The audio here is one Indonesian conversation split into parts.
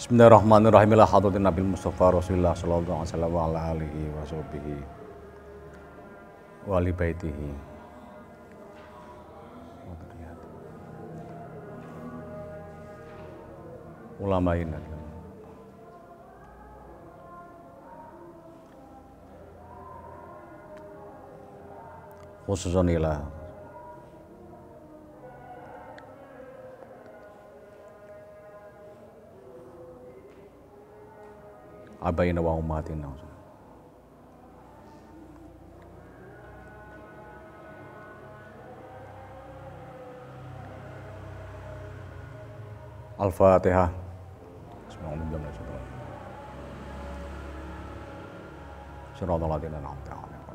Bismillahirrahmanirrahim. Ila hadratin Nabil Mustafa Rasulullah sallallahu alaihi wasallam wa ala alihi wa sahbihi wa ali baitihi. Ulamain. Khususan ila abaina wa ummatina. Al-Fatihah. Bismillahirrahmanirrahim. Shiratal ladzina an'amta 'alaihim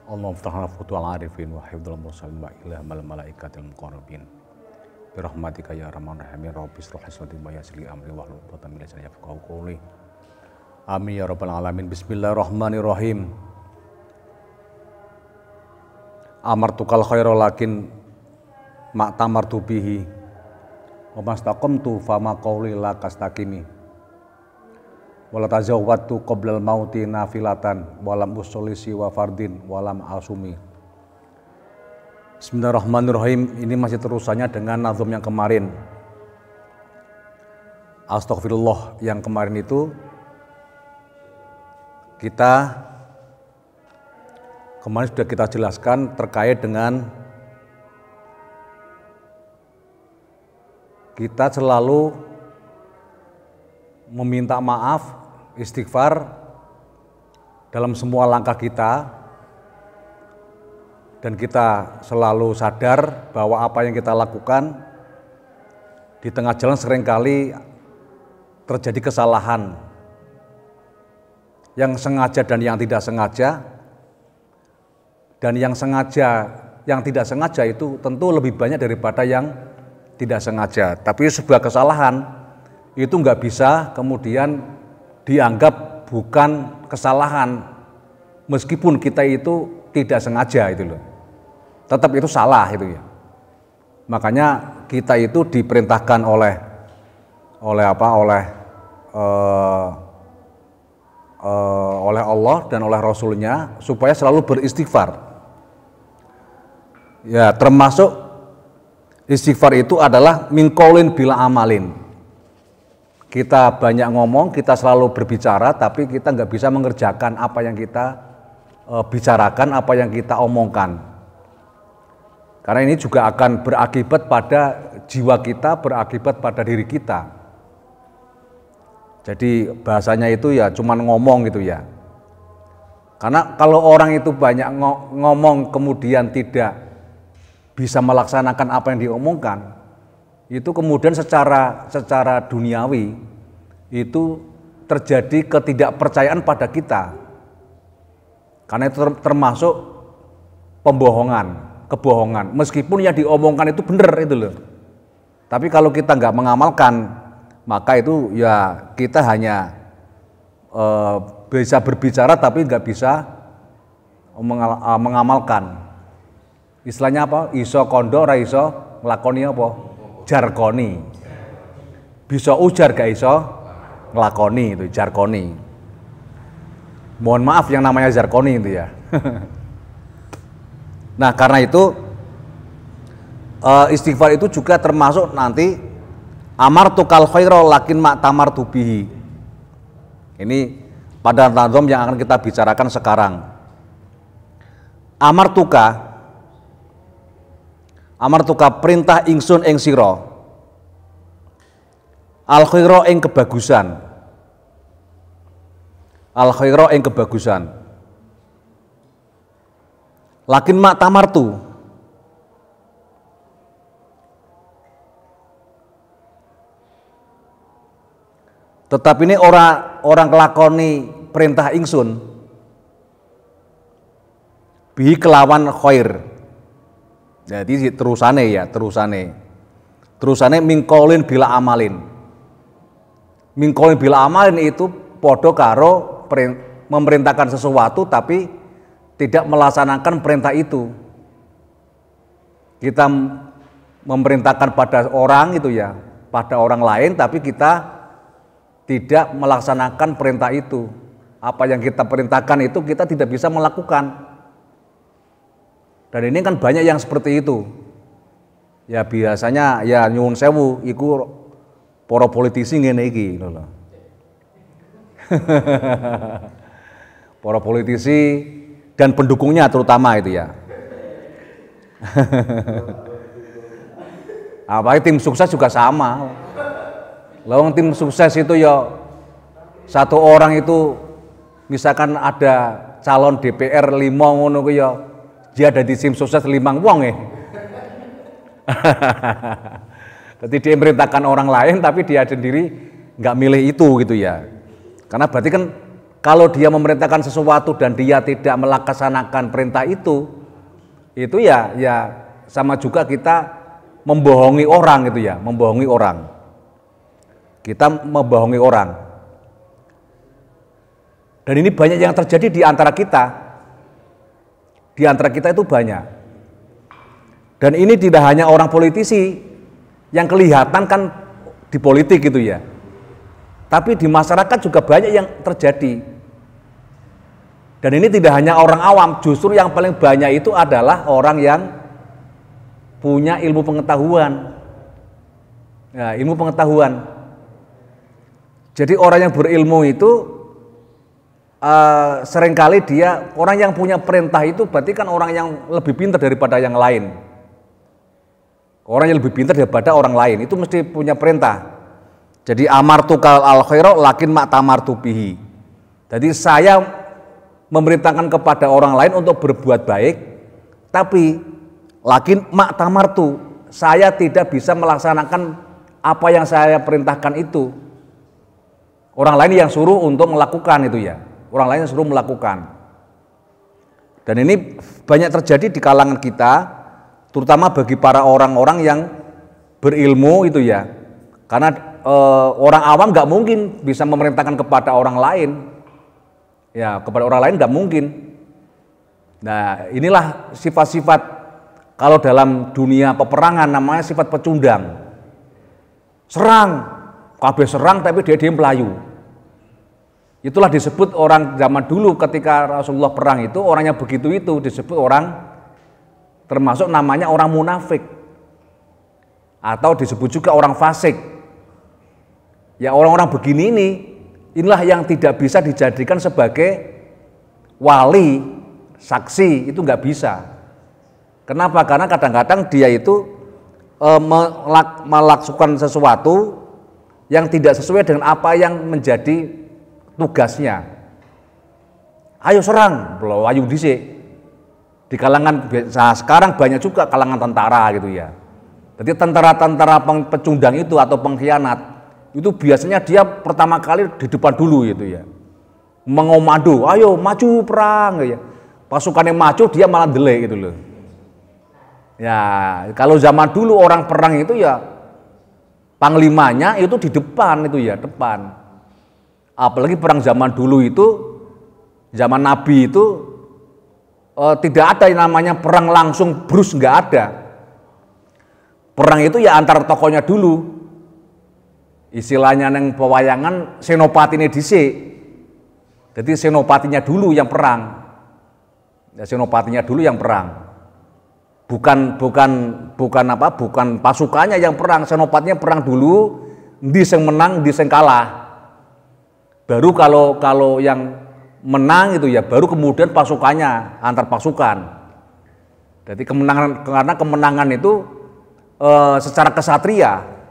Allahumma ftahna futuhal arifin wa hifdzal mursalin wa ilhamal malaikatil muqarrabin. Birahmatika ya arhamar rahimin. Rabbi shrah li sadri wa yassir li amri wahlul 'uqdatam min lisani yafqahu qawli. Amin ya rabbal alamin. Bismillahirrahmanirrahim. Amartukal khaira lakin ma'tamartu bihi wa mastaqamtu fama qawli la kastaqimi wala tazawwadtu qoblal mauti nafilatan walam usolisi wa fardin walam asumi. Bismillahirrahmanirrahim. Ini masih terusannya dengan nazam yang kemarin. Astaghfirullah yang kemarin itu kemarin sudah kita jelaskan terkait dengan kita selalu meminta maaf, istighfar dalam semua langkah kita, dan kita selalu sadar bahwa apa yang kita lakukan di tengah jalan seringkali terjadi kesalahan yang sengaja dan yang tidak sengaja, dan yang sengaja, yang tidak sengaja itu tentu lebih banyak daripada yang tidak sengaja. Tapi sebuah kesalahan itu nggak bisa kemudian dianggap bukan kesalahan meskipun kita itu tidak sengaja itu loh. Tetap itu salah itu ya. Makanya kita itu diperintahkan oleh Allah dan oleh Rasulnya supaya selalu beristighfar. Ya, termasuk istighfar itu adalah min qaulin bila amalin. Kita banyak ngomong, kita selalu berbicara, tapi kita nggak bisa mengerjakan apa yang kita bicarakan, apa yang kita omongkan. Karena ini juga akan berakibat pada jiwa kita, berakibat pada diri kita. Jadi bahasanya itu ya cuman ngomong gitu ya. Karena kalau orang itu banyak ngomong kemudian tidak bisa melaksanakan apa yang diomongkan, itu kemudian secara duniawi itu terjadi ketidakpercayaan pada kita. Karena itu termasuk kebohongan. Meskipun yang diomongkan itu benar itu loh. Tapi kalau kita nggak mengamalkan, maka itu ya kita hanya bisa berbicara tapi nggak bisa mengamalkan. Istilahnya apa? Iso kondo ra iso nglakoni apa? Jargoni. Bisa ujar gak iso nglakoni, itu jargoni. Mohon maaf yang namanya jargoni itu ya. Nah, karena itu istighfar itu juga termasuk nanti amartukal khaira lakin ma'tamartu bihi. Ini pada nazam yang akan kita bicarakan sekarang. Amartuka perintah ingsun ing sira al khaira ing kebagusan. Al khaira ing kebagusan. Lakin mak tamartu. Tetapi ini orang kelakoni perintah ingsun bihi kelawan khair. Jadi terusane mingkolin bila amalin. Mingkolin bila amalin itu podo karo memerintahkan sesuatu tapi tidak melaksanakan perintah itu. Kita memerintahkan pada orang itu ya, pada orang lain, tapi kita tidak melaksanakan perintah itu. Apa yang kita perintahkan itu kita tidak bisa melakukan. Dan ini kan banyak yang seperti itu. Ya biasanya ya nyuwun sewu iku para politisi ngene iki lho. Para politisi dan pendukungnya terutama itu ya. Apalagi tim sukses juga sama. Lawang tim sukses itu ya satu orang itu misalkan ada calon DPR 5 ngono ku ya dia ada di tim sukses 5 wong Jadi dia memerintahkan orang lain tapi dia sendiri nggak milih itu gitu ya. Karena berarti kan kalau dia memerintahkan sesuatu dan dia tidak melaksanakan perintah itu ya sama juga kita membohongi orang gitu ya, membohongi orang. Kita membohongi orang. Dan ini banyak yang terjadi di antara kita. Di antara kita itu banyak. Dan ini tidak hanya orang politisi yang kelihatan kan di politik gitu ya. Tapi di masyarakat juga banyak yang terjadi. Dan ini tidak hanya orang awam, justru yang paling banyak itu adalah orang yang punya ilmu pengetahuan. Ya, ilmu pengetahuan. Jadi orang yang berilmu itu seringkali dia, orang yang punya perintah itu berarti kan orang yang lebih pintar daripada yang lain. Orang yang lebih pintar daripada orang lain itu mesti punya perintah. Jadi amartu kal al khairu lakin mak tamartu bihi. Jadi saya memerintahkan kepada orang lain untuk berbuat baik, tapi lakin mak tamartu, saya tidak bisa melaksanakan apa yang saya perintahkan itu. Orang lain yang suruh untuk melakukan itu ya. Orang lain yang suruh melakukan. Dan ini banyak terjadi di kalangan kita, terutama bagi para orang-orang yang berilmu itu ya. Karena orang awam nggak mungkin bisa memerintahkan kepada orang lain. Ya, kepada orang lain nggak mungkin. Nah, inilah sifat-sifat kalau dalam dunia peperangan namanya sifat pecundang. Serang, kabeh serang tapi dia melayu. Itulah disebut orang zaman dulu ketika Rasulullah perang itu, orang yang begitu itu disebut orang, termasuk namanya orang munafik. Atau disebut juga orang fasik. Ya orang-orang begini inilah yang tidak bisa dijadikan sebagai wali, saksi, itu nggak bisa. Kenapa? Karena kadang-kadang dia itu melakukan sesuatu yang tidak sesuai dengan apa yang menjadi tugasnya. Ayo serang, belum ayo dhisik. Di kalangan sekarang banyak juga kalangan tentara gitu ya. Jadi tentara-tentara pecundang itu atau pengkhianat itu biasanya dia pertama kali di depan dulu gitu ya, mengomando, ayo maju perang ya. Pasukannya maju dia malah delay gitu loh. Ya kalau zaman dulu orang perang itu ya panglimanya itu di depan itu ya, depan. Apalagi perang zaman dulu itu, zaman Nabi itu tidak ada yang namanya perang langsung brus, nggak ada. Perang itu ya antar tokohnya dulu. Istilahnya neng pewayangan senopatine dhisik. Jadi senopatinya dulu yang perang. Ya, senopatinya dulu yang perang. Bukan pasukannya yang perang, senopatinya perang dulu, ndi sing menang, ndi sing kalah. Baru kalau yang menang itu ya baru kemudian pasukannya antar pasukan. Jadi karena kemenangan itu secara kesatria.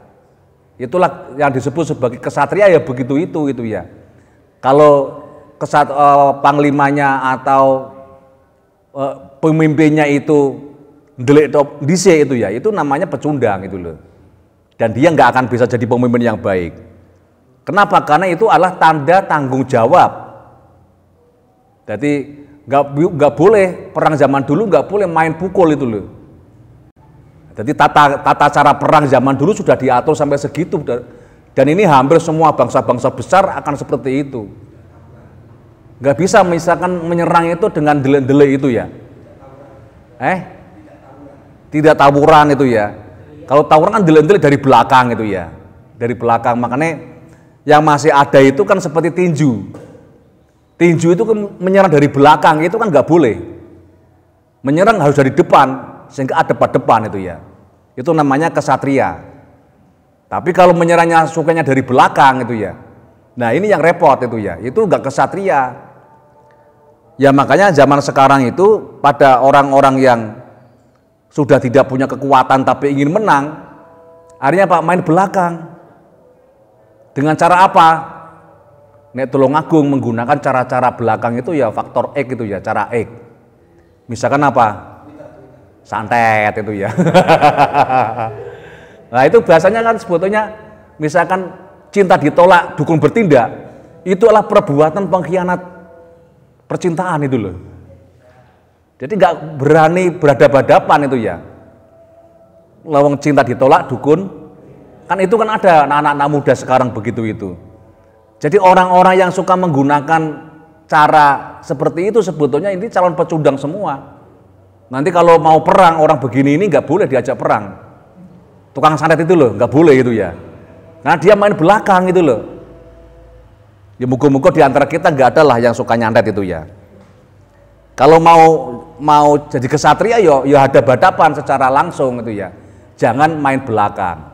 Itulah yang disebut sebagai kesatria ya begitu itu ya. Kalau panglimanya atau pemimpinnya itu ndelik dhisik itu ya, itu namanya pecundang itu loh. Dan dia nggak akan bisa jadi pemimpin yang baik. Kenapa? Karena itu adalah tanda tanggung jawab. Jadi nggak boleh perang zaman dulu nggak boleh main pukul itu loh. Jadi tata cara perang zaman dulu sudah diatur sampai segitu, dan ini hampir semua bangsa-bangsa besar akan seperti itu. Nggak bisa misalkan menyerang itu dengan delay itu ya. Tidak tawuran itu ya. Kalau tawuran kan delay dari belakang itu ya. dari belakang. Makanya yang masih ada itu kan seperti tinju. Tinju itu menyerang dari belakang itu kan nggak boleh. Menyerang harus dari depan sehingga ada depan itu ya. Itu namanya kesatria. Tapi kalau menyerangnya sukanya dari belakang itu ya. Nah ini yang repot itu ya. Itu nggak kesatria. Ya makanya zaman sekarang itu pada orang-orang yang sudah tidak punya kekuatan tapi ingin menang, akhirnya Pak main belakang. Dengan cara apa? Nek Tulungagung menggunakan cara-cara belakang itu ya faktor X itu ya, cara X. Misalkan apa? Santet itu ya. Nah itu bahasanya kan sebetulnya misalkan cinta ditolak, dukun bertindak, itu adalah perbuatan pengkhianat percintaan itu loh. Jadi nggak berani berhadapan-hadapan itu ya. Lawang cinta ditolak, dukun, kan itu kan ada anak-anak muda sekarang begitu itu. Jadi orang-orang yang suka menggunakan cara seperti itu sebetulnya ini calon pecundang semua. Nanti kalau mau perang orang begini ini nggak boleh diajak perang. Tukang santet itu loh, nggak boleh itu ya. Nah dia main belakang itu loh. Ya muka-muka di antara kita nggak ada lah yang suka nyantet itu ya. Kalau mau jadi kesatria ya ada hadapan secara langsung itu ya. Jangan main belakang.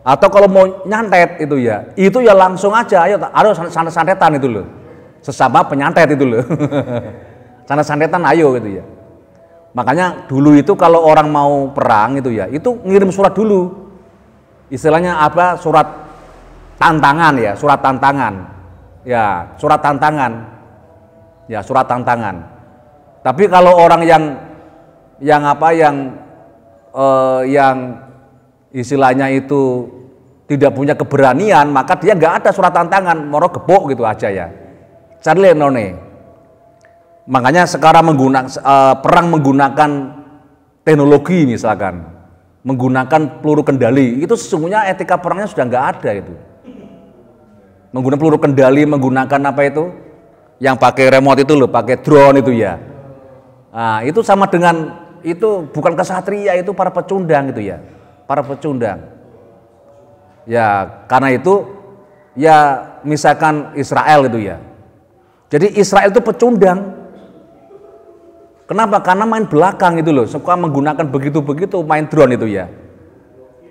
Atau kalau mau nyantet itu ya langsung aja, ayo santet-santetan itu loh. Sesama penyantet itu loh. Santet-santetan ayo gitu ya. Makanya dulu itu kalau orang mau perang itu ya, itu ngirim surat dulu. Istilahnya apa? Surat tantangan ya, surat tantangan. Ya, surat tantangan. Ya, surat tantangan. Tapi kalau orang yang istilahnya itu tidak punya keberanian, maka dia nggak ada surat tantangan, moro gepuk gitu aja ya. Cari none. Makanya sekarang perang menggunakan teknologi misalkan, menggunakan peluru kendali, itu sesungguhnya etika perangnya sudah nggak ada itu. Menggunakan peluru kendali, menggunakan apa itu? Yang pakai remote itu loh, pakai drone itu ya. Nah, itu sama dengan itu bukan kesatria, itu para pecundang gitu ya. Para pecundang. Ya, karena itu ya misalkan Israel itu ya. Jadi Israel itu pecundang. Kenapa? Karena main belakang itu loh, suka menggunakan begitu-begitu main drone itu ya.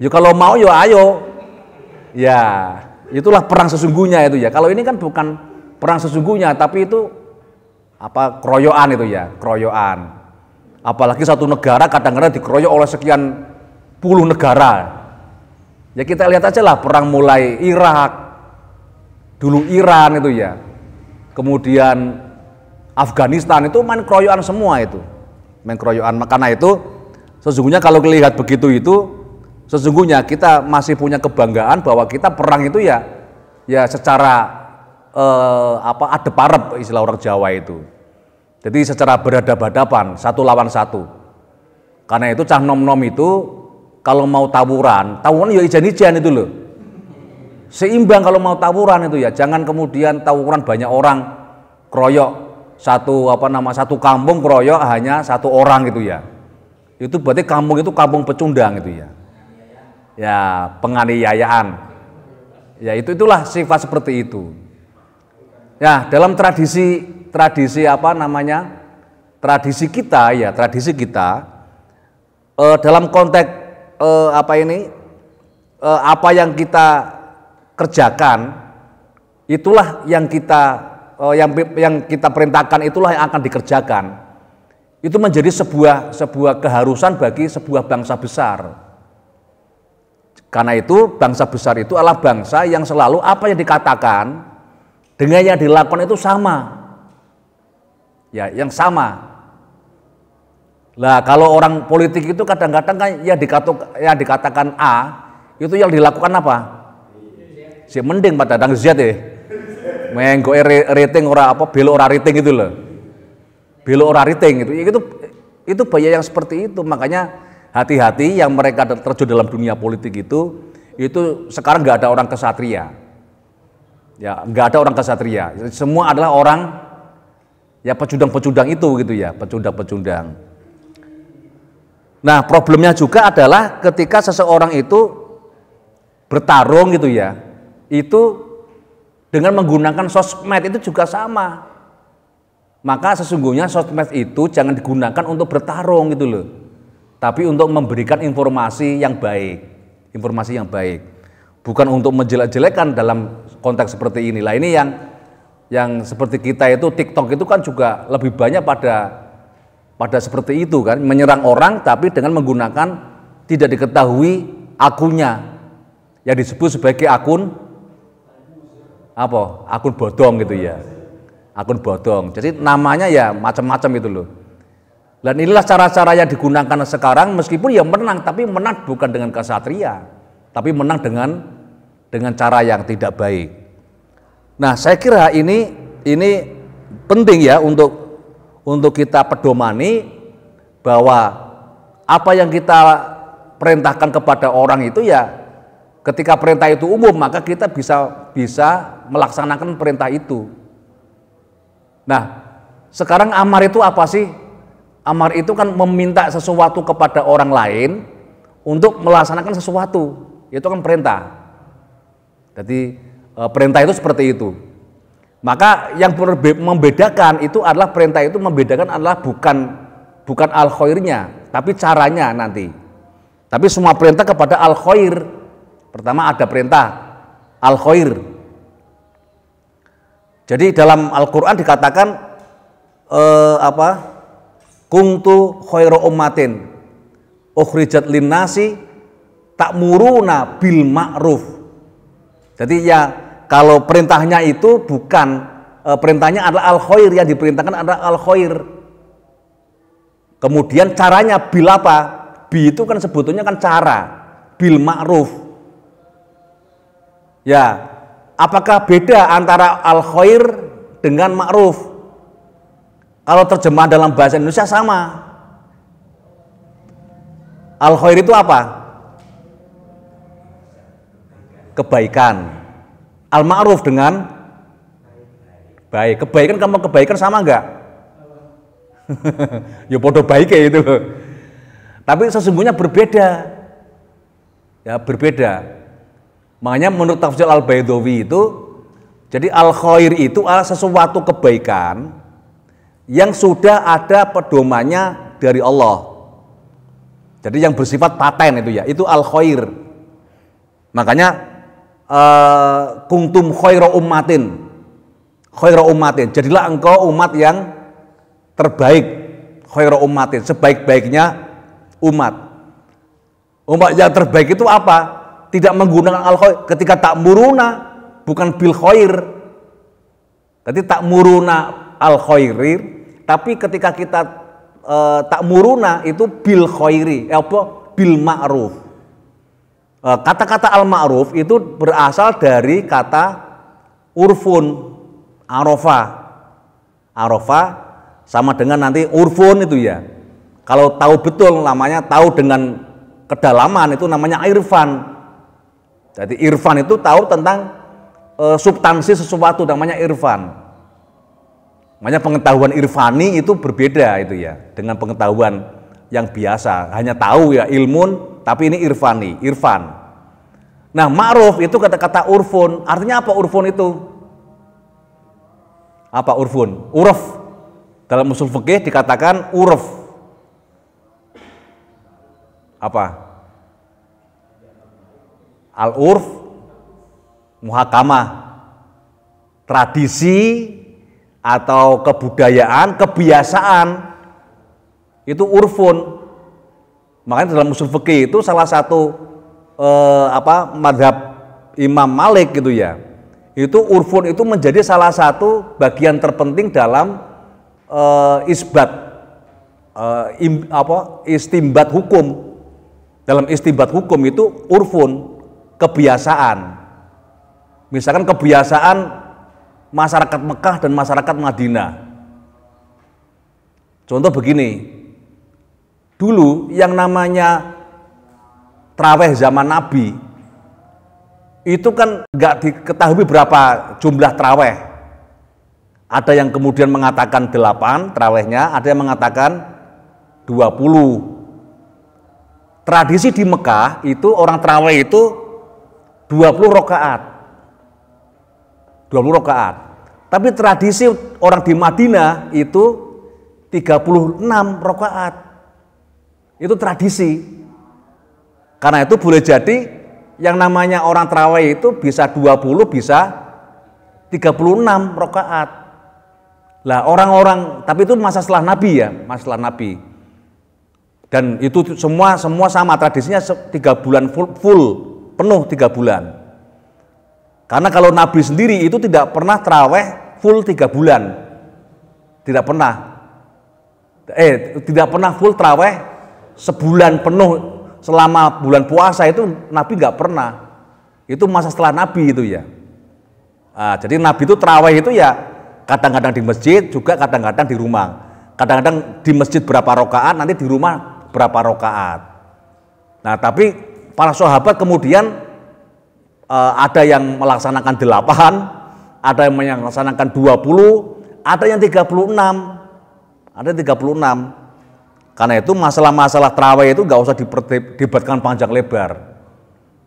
Ya kalau mau ya ayo. Ya, itulah perang sesungguhnya itu ya. Kalau ini kan bukan perang sesungguhnya, tapi itu apa keroyokan itu ya, keroyokan. Apalagi satu negara kadang-kadang dikeroyok oleh sekian puluh negara. Ya kita lihat aja lah perang mulai Irak, dulu Iran itu ya, kemudian Afghanistan itu main keroyokan semua itu, main keroyokan. Karena itu sesungguhnya kalau lihat begitu itu, sesungguhnya kita masih punya kebanggaan bahwa kita perang itu ya secara adep-arep istilah orang Jawa itu. Jadi secara berhadapan-hadapan, satu lawan satu. Karena itu cah nom-nom itu kalau mau tawuran ya ijan-ijan itu loh. Seimbang kalau mau tawuran itu ya, jangan kemudian tawuran banyak orang keroyok satu kampung keroyok hanya satu orang gitu ya. Itu berarti kampung itu kampung pecundang gitu ya. Ya, penganiayaan. Ya, itulah sifat seperti itu. Ya, dalam tradisi kita dalam konteks apa yang kita kerjakan itulah yang kita perintahkan, itulah yang akan dikerjakan. Itu menjadi sebuah keharusan bagi sebuah bangsa besar. Karena itu bangsa besar itu adalah bangsa yang selalu apa yang dikatakan dengan yang dilakukan itu sama. Ya, yang sama. Lah kalau orang politik itu kadang-kadang kan yang dikatakan A, itu yang dilakukan apa? Si mending pada dang Z ya. Menggo rating ora belok ora rating itu loh. Belok ora rating itu bahaya yang seperti itu. Makanya hati-hati yang mereka terjun dalam dunia politik itu sekarang nggak ada orang kesatria. Ya, nggak ada orang kesatria. Semua adalah orang ya pecundang-pecundang itu gitu ya, pecundang-pecundang. Nah, problemnya juga adalah ketika seseorang itu bertarung gitu ya, itu dengan menggunakan sosmed itu juga sama. Maka sesungguhnya sosmed itu jangan digunakan untuk bertarung gitu loh, tapi untuk memberikan informasi yang baik, bukan untuk menjelek-jelekan dalam konteks seperti inilah. Ini yang seperti kita itu TikTok itu kan juga lebih banyak pada seperti itu kan, menyerang orang tapi dengan menggunakan tidak diketahui akunnya, yang disebut sebagai akun bodong gitu ya, akun bodong. Jadi namanya ya macam-macam itu loh. Dan inilah cara-cara yang digunakan sekarang, meskipun ya menang, tapi menang bukan dengan kesatria, tapi menang dengan cara yang tidak baik. Nah, saya kira ini penting ya untuk kita pedomani bahwa apa yang kita perintahkan kepada orang itu ya, ketika perintah itu umum maka kita bisa melaksanakan perintah itu. Nah, sekarang amar itu apa sih? Amar itu kan meminta sesuatu kepada orang lain untuk melaksanakan sesuatu, itu kan perintah. Jadi perintah itu seperti itu. Maka yang membedakan itu adalah perintah itu membedakan adalah bukan al khairnya, tapi caranya nanti. Tapi semua perintah kepada al khair. Pertama ada perintah al khair. Jadi dalam Al-Qur'an dikatakan kuntu khairu ummatin ukhrijat linnasi ta'muruna bil ma'ruf. Jadi ya kalau perintahnya itu bukan perintahnya adalah al khair, yang diperintahkan adalah al khair. Kemudian caranya bil apa? Bi itu kan sebetulnya kan cara, bil ma'ruf. Ya, apakah beda antara al khair dengan ma'ruf? Kalau terjemahan dalam bahasa Indonesia sama. Al khair itu apa? Kebaikan. Al ma'ruf dengan baik. Kebaikan sama enggak? Ya podo baik kayak itu. Tapi sesungguhnya berbeda. Ya, berbeda. Makanya menurut tafsir Al-Baydawi itu, jadi al khair itu adalah sesuatu kebaikan yang sudah ada pedomannya dari Allah. Jadi yang bersifat paten itu ya, itu al khair. Makanya kuntum khairu ummatin. Jadilah engkau umat yang terbaik, khairu ummatin, sebaik-baiknya umat. Umat yang terbaik itu apa? Tidak menggunakan al khair. Ketika ta'muruna bukan bil khair. Jadi ta'muruna al khairir, tapi ketika kita ta'muruna itu bil khairi, bil ma'ruf. Kata-kata al ma'ruf itu berasal dari kata urfun, arafah sama dengan nanti urfun itu ya. Kalau tahu betul namanya, tahu dengan kedalaman itu namanya irfan. Jadi irfan itu tahu tentang substansi sesuatu, namanya irfan. Makanya pengetahuan irfani itu berbeda itu ya dengan pengetahuan yang biasa, hanya tahu ya ilmun, tapi ini irfani, irfan. Nah, ma'ruf itu kata-kata urfun. Artinya apa urfun itu? Apa urfun? Uruf. Dalam usul fikih dikatakan uruf. Apa? Al-urf, muhakamah, tradisi atau kebudayaan, kebiasaan, itu urfun. Makanya dalam usul fikih itu salah satu madhab Imam Malik gitu ya, itu urfun itu menjadi salah satu bagian terpenting dalam istimbat hukum. Dalam istimbat hukum itu urfun, kebiasaan. Misalkan kebiasaan masyarakat Mekah dan masyarakat Madinah. Contoh begini, dulu yang namanya traweh zaman Nabi itu kan nggak diketahui berapa jumlah traweh. Ada yang kemudian mengatakan 8 trawehnya, ada yang mengatakan 20. Tradisi di Mekah itu orang traweh itu 20 rakaat. 20 rakaat. Tapi tradisi orang di Madinah itu 36 rakaat. Itu tradisi. Karena itu boleh jadi yang namanya orang tarawih itu bisa 20, bisa 36 rakaat. Lah orang-orang, tapi itu masa setelah Nabi ya, masa setelah Nabi. Dan itu semua sama tradisinya 3 bulan full penuh 3 bulan. Karena kalau Nabi sendiri itu tidak pernah tarawih full 3 bulan. Tidak pernah. Tidak pernah full tarawih sebulan penuh selama bulan puasa itu Nabi nggak pernah. Itu masa setelah Nabi itu ya. Nah, jadi Nabi itu tarawih itu ya kadang-kadang di masjid, juga kadang-kadang di rumah. Kadang-kadang di masjid berapa rakaat, nanti di rumah berapa rakaat. Nah, tapi para sahabat kemudian ada yang melaksanakan 8, ada yang melaksanakan 20, ada yang 36. Ada 36. Karena itu masalah-masalah tarawih itu nggak usah diperdebatkan panjang lebar.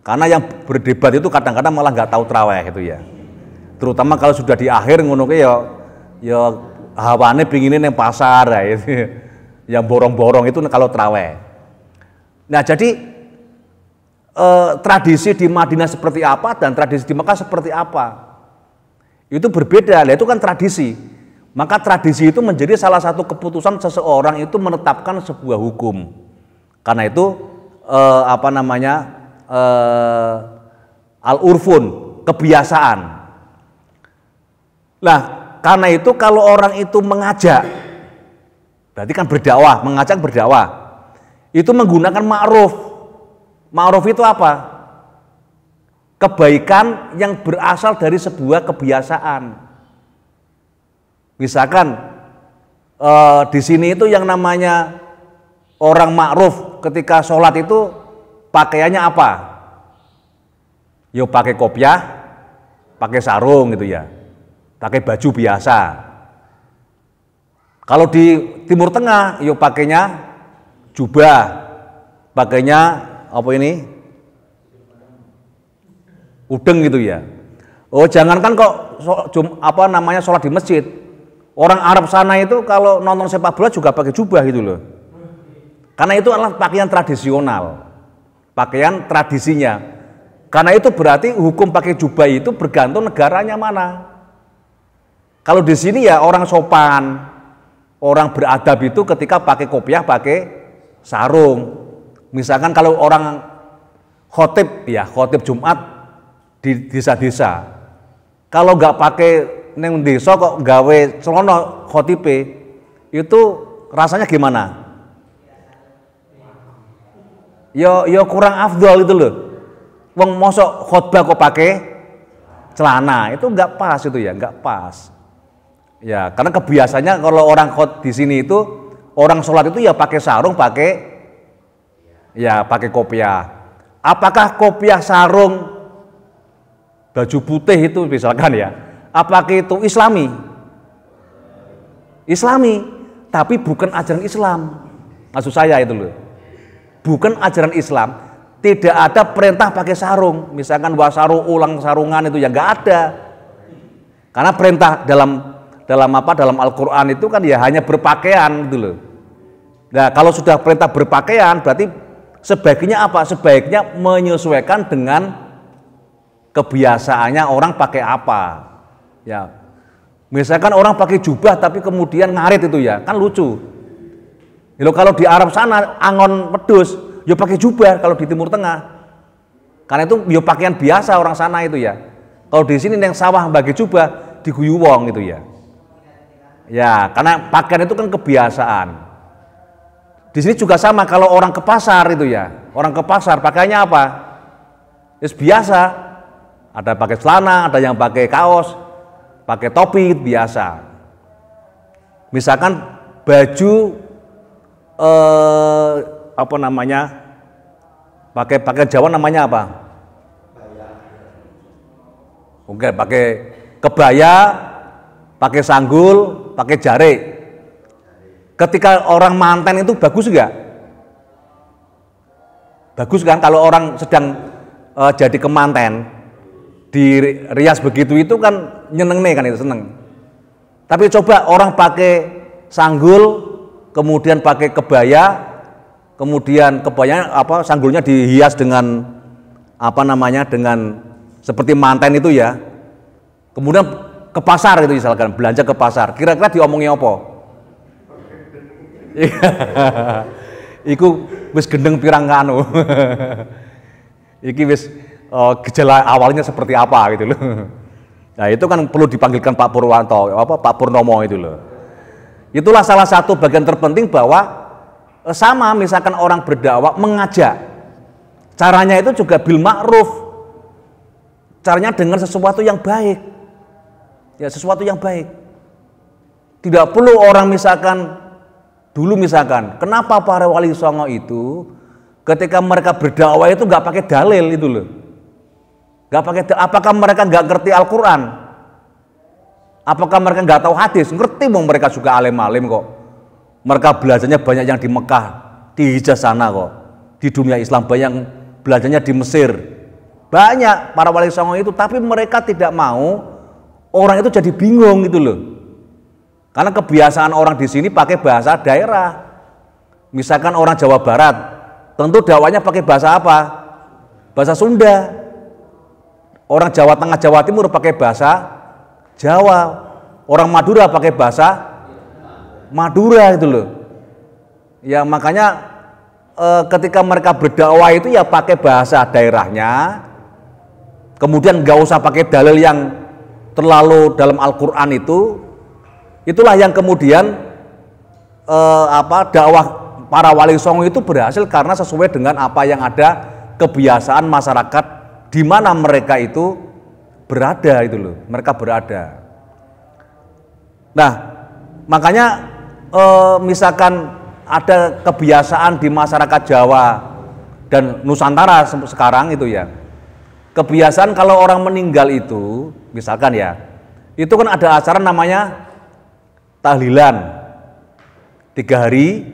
Karena yang berdebat itu kadang-kadang malah nggak tahu tarawih itu ya. Terutama kalau sudah di akhir ngono ya hawane pinginin yang pasar ya itu. Yang borong-borong itu kalau tarawih. Nah, jadi tradisi di Madinah seperti apa dan tradisi di Mekah seperti apa? Itu berbeda. Nah, itu kan tradisi. Maka tradisi itu menjadi salah satu keputusan seseorang itu menetapkan sebuah hukum. Karena itu al-urfun, kebiasaan. Nah, karena itu kalau orang itu mengajak, berarti kan berdakwah, mengajak berdakwah. Itu menggunakan ma'ruf. Ma'ruf itu apa? Kebaikan yang berasal dari sebuah kebiasaan. Misalkan di sini itu yang namanya orang ma'ruf ketika sholat itu pakaiannya apa? Ya pakai kopiah, pakai sarung gitu ya, pakai baju biasa. Kalau di Timur Tengah, ya pakainya jubah, pakainya apa ini? Udeng gitu ya. Oh, jangankan kok sholat di masjid. Orang Arab sana itu kalau nonton sepak bola juga pakai jubah gitu loh. Karena itu adalah pakaian tradisional. Pakaian tradisinya. Karena itu berarti hukum pakai jubah itu bergantung negaranya mana. Kalau di sini ya orang sopan, orang beradab itu ketika pakai kopiah, pakai sarung. Misalkan kalau orang khotib Jumat di desa-desa. Kalau nggak pakai neng desa kok gawe celono khotibe itu rasanya gimana? Yo kurang afdol itu loh. Wong mosok khotbah kok pakai celana itu nggak pas itu ya, nggak pas. Ya karena kebiasaannya kalau orang di sini itu orang sholat itu ya pakai sarung, pakai kopiah. Apakah kopiah sarung baju putih itu misalkan ya? Apakah itu Islami? Islami, tapi bukan ajaran Islam. Maksud saya itu loh. Bukan ajaran Islam. Tidak ada perintah pakai sarung. Misalkan wasaru ulang sarungan itu ya nggak ada. Karena perintah dalam Al-Qur'an itu kan ya hanya berpakaian gitu loh. Nah, kalau sudah perintah berpakaian berarti sebaiknya apa? Sebaiknya menyesuaikan dengan kebiasaannya orang pakai apa. Ya, misalkan orang pakai jubah tapi kemudian ngarit itu ya, kan lucu. Kalau di Arab sana angon wedhus, ya pakai jubah kalau di Timur Tengah. Karena itu ya pakaian biasa orang sana itu ya. Kalau di sini yang sawah pakai jubah diguyu wong gitu ya. Ya, karena pakaian itu kan kebiasaan. Di sini juga sama kalau orang ke pasar itu ya. Orang ke pasar pakainya apa? Biasa. Ada pakai celana, ada yang pakai kaos, pakai topi biasa. Misalkan baju pakai Jawa namanya apa? Oke, pakai kebaya, pakai sanggul, pakai jare. Ketika orang manten itu bagus enggak? Bagus kan kalau orang sedang jadi kemanten di rias begitu itu kan nyeneng nih kan, itu seneng. Tapi coba orang pakai sanggul, kemudian pakai kebaya, kemudian kebayanya sanggulnya dihias dengan dengan seperti manten itu ya. Kemudian ke pasar itu misalkan, belanja ke pasar, kira-kira diomongin apa? Iku wis gendeng pirang kanu. Iki wis gejala awalnya seperti apa gitu loh. Nah itu kan perlu dipanggilkan Pak Purwanto, Pak Purnomo itu loh. Itulah salah satu bagian terpenting bahwa sama misalkan orang berdakwah mengajak, caranya itu juga bil ma'ruf, caranya dengan sesuatu yang baik, ya sesuatu yang baik. Tidak perlu orang misalkan dulu misalkan, kenapa para wali songo itu ketika mereka berdakwah itu nggak pakai dalil itu loh. Gak pakai, apakah mereka nggak ngerti Al-Quran? Apakah mereka nggak tahu hadis? Ngerti, mereka juga alim-alim kok. Mereka belajarnya banyak yang di Mekah, di Hijaz sana kok. Di dunia Islam banyak belajarnya di Mesir. Banyak para wali songo itu, tapi mereka tidak mau orang itu jadi bingung gitu loh. Karena kebiasaan orang di sini pakai bahasa daerah. Misalkan orang Jawa Barat, tentu dakwahnya pakai bahasa apa? Bahasa Sunda. Orang Jawa Tengah, Jawa Timur pakai bahasa Jawa. Orang Madura pakai bahasa Madura itu loh. Ya makanya ketika mereka berdakwah itu ya pakai bahasa daerahnya. Kemudian nggak usah pakai dalil yang terlalu dalam Al-Quran itu. Itulah yang kemudian dakwah para wali songo itu berhasil karena sesuai dengan apa yang ada kebiasaan masyarakat di mana mereka itu berada itu loh, mereka berada. Nah, makanya misalkan ada kebiasaan di masyarakat Jawa dan Nusantara sekarang itu ya, kebiasaan kalau orang meninggal itu, misalkan ya, itu kan ada acara namanya tahlilan 3 hari,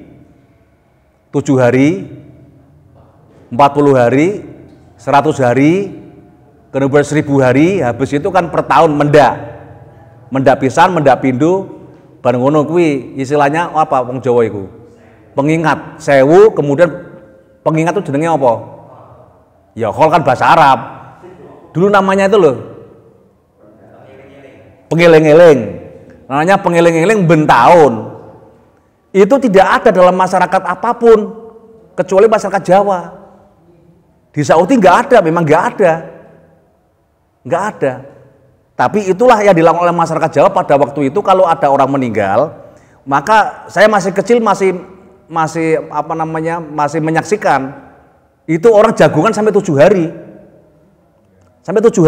7 hari, 40 hari, 100 hari, kemudian 1000 hari, habis itu kan per tahun mendak pisan, mendak pindu, bareng ngono kuwi istilahnya apa wong Jawa iku? Pengingat 1000, kemudian pengingat itu jenenge apa? Ya khol kan bahasa Arab. Dulu namanya itu loh pengeling-eling. Namanya pengeling-eling bentahun. Itu tidak ada dalam masyarakat apapun kecuali masyarakat Jawa. Di Saudi nggak ada, memang nggak ada. Tapi itulah yang dilakukan oleh masyarakat Jawa pada waktu itu. Kalau ada orang meninggal, maka saya masih kecil masih menyaksikan itu orang jagungan sampai 7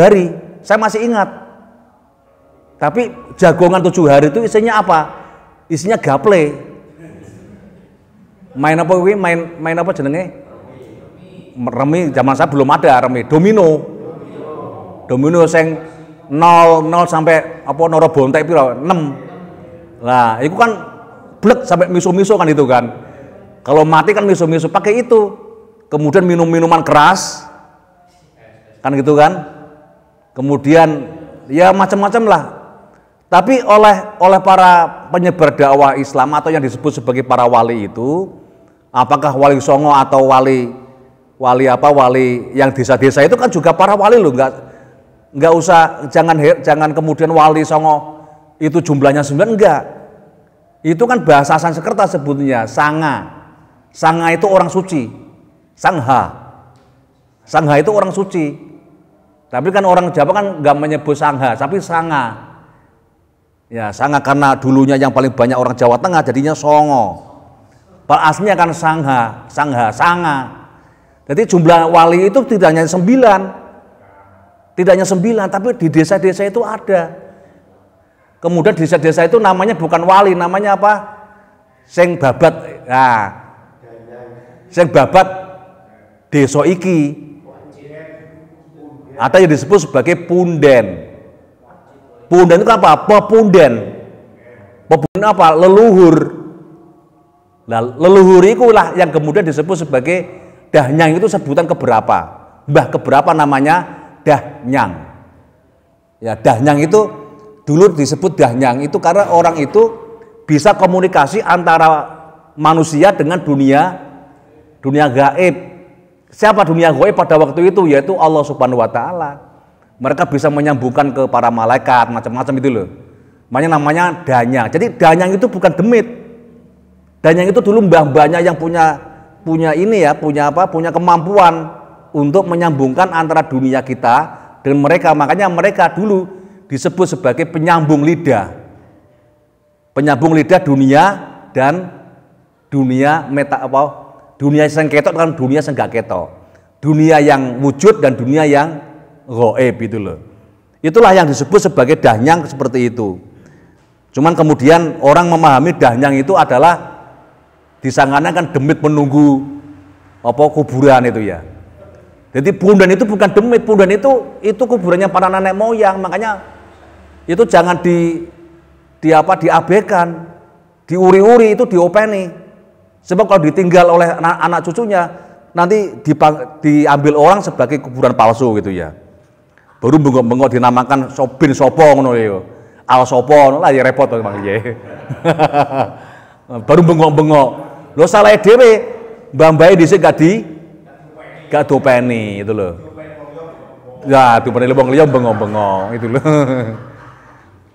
hari, saya masih ingat. Tapi jagongan 7 hari itu isinya apa? Isinya gaple. Main apa wi? Main apa jenenge? Remi zaman saya belum ada remi. Domino sing 0 sampai apa noro bontek piro 6. Lah, itu kan blek sampai miso-miso kan itu kan. Kalau mati kan miso-miso pakai itu. Kemudian minum-minuman keras. Kan gitu kan? Kemudian ya macam-macam lah. Tapi oleh para penyebar dakwah Islam atau yang disebut sebagai para wali itu, apakah wali songo atau wali yang desa-desa itu kan juga para wali loh, nggak usah jangan kemudian wali songo itu jumlahnya 9, enggak. Itu kan bahasa Sanskerta sebutnya sanga itu orang suci, sangha itu orang suci. Tapi kan orang Jawa kan nggak menyebut sangha, tapi sanga. Ya sanga karena dulunya yang paling banyak orang Jawa Tengah jadinya songo. Aslinya kan sanga. Jadi jumlah wali itu tidak hanya 9, tapi di desa-desa itu ada. Kemudian di desa-desa itu namanya bukan wali, namanya apa? Sing babat. Nah, sing babat desa iki. Ada yang disebut sebagai punden. Punden itu apa? Pepunden. Pepunden apa? Leluhur. Nah, leluhur itulah yang kemudian disebut sebagai dahyang itu sebutan keberapa? mbah keberapa namanya Dahnyang. Ya, Dahnyang itu dulu disebut Dahnyang itu karena orang itu bisa komunikasi antara manusia dengan dunia gaib. Siapa dunia gaib pada waktu itu? Yaitu Allah Subhanahu wa taala. Mereka bisa menyambungkan ke para malaikat macam-macam itu loh. Makanya namanya Danyang. Jadi Danyang itu bukan demit. Danyang itu dulu mbah-mbahnya yang punya kemampuan untuk menyambungkan antara dunia kita dan mereka. Makanya mereka dulu disebut sebagai penyambung lidah. Penyambung lidah dunia dan dunia dunia yang ketok dengan dunia yang gak ketok. Dunia yang wujud dan dunia yang gaib itu loh. Itulah yang disebut sebagai Danyang seperti itu. Cuman kemudian orang memahami Danyang itu adalah disangkanya kan demit menunggu kuburan itu ya. Jadi pundan itu bukan demit, pundan itu kuburannya para nenek moyang. Makanya itu jangan diabaikan, diuri-uri, itu diopeni. Sebab kalau ditinggal oleh anak cucunya nanti diambil orang sebagai kuburan palsu gitu ya. Baru bengok-bengok dinamakan Sobin Sopo ngono ya. Al Sopo lah ya repot to Bang ya. Baru bengok-bengok. Lho salah dhewe mbah-mbahe dhisik gak dopeni itu loh. Ya, dopeni wong liya bengok-bengok itu loh.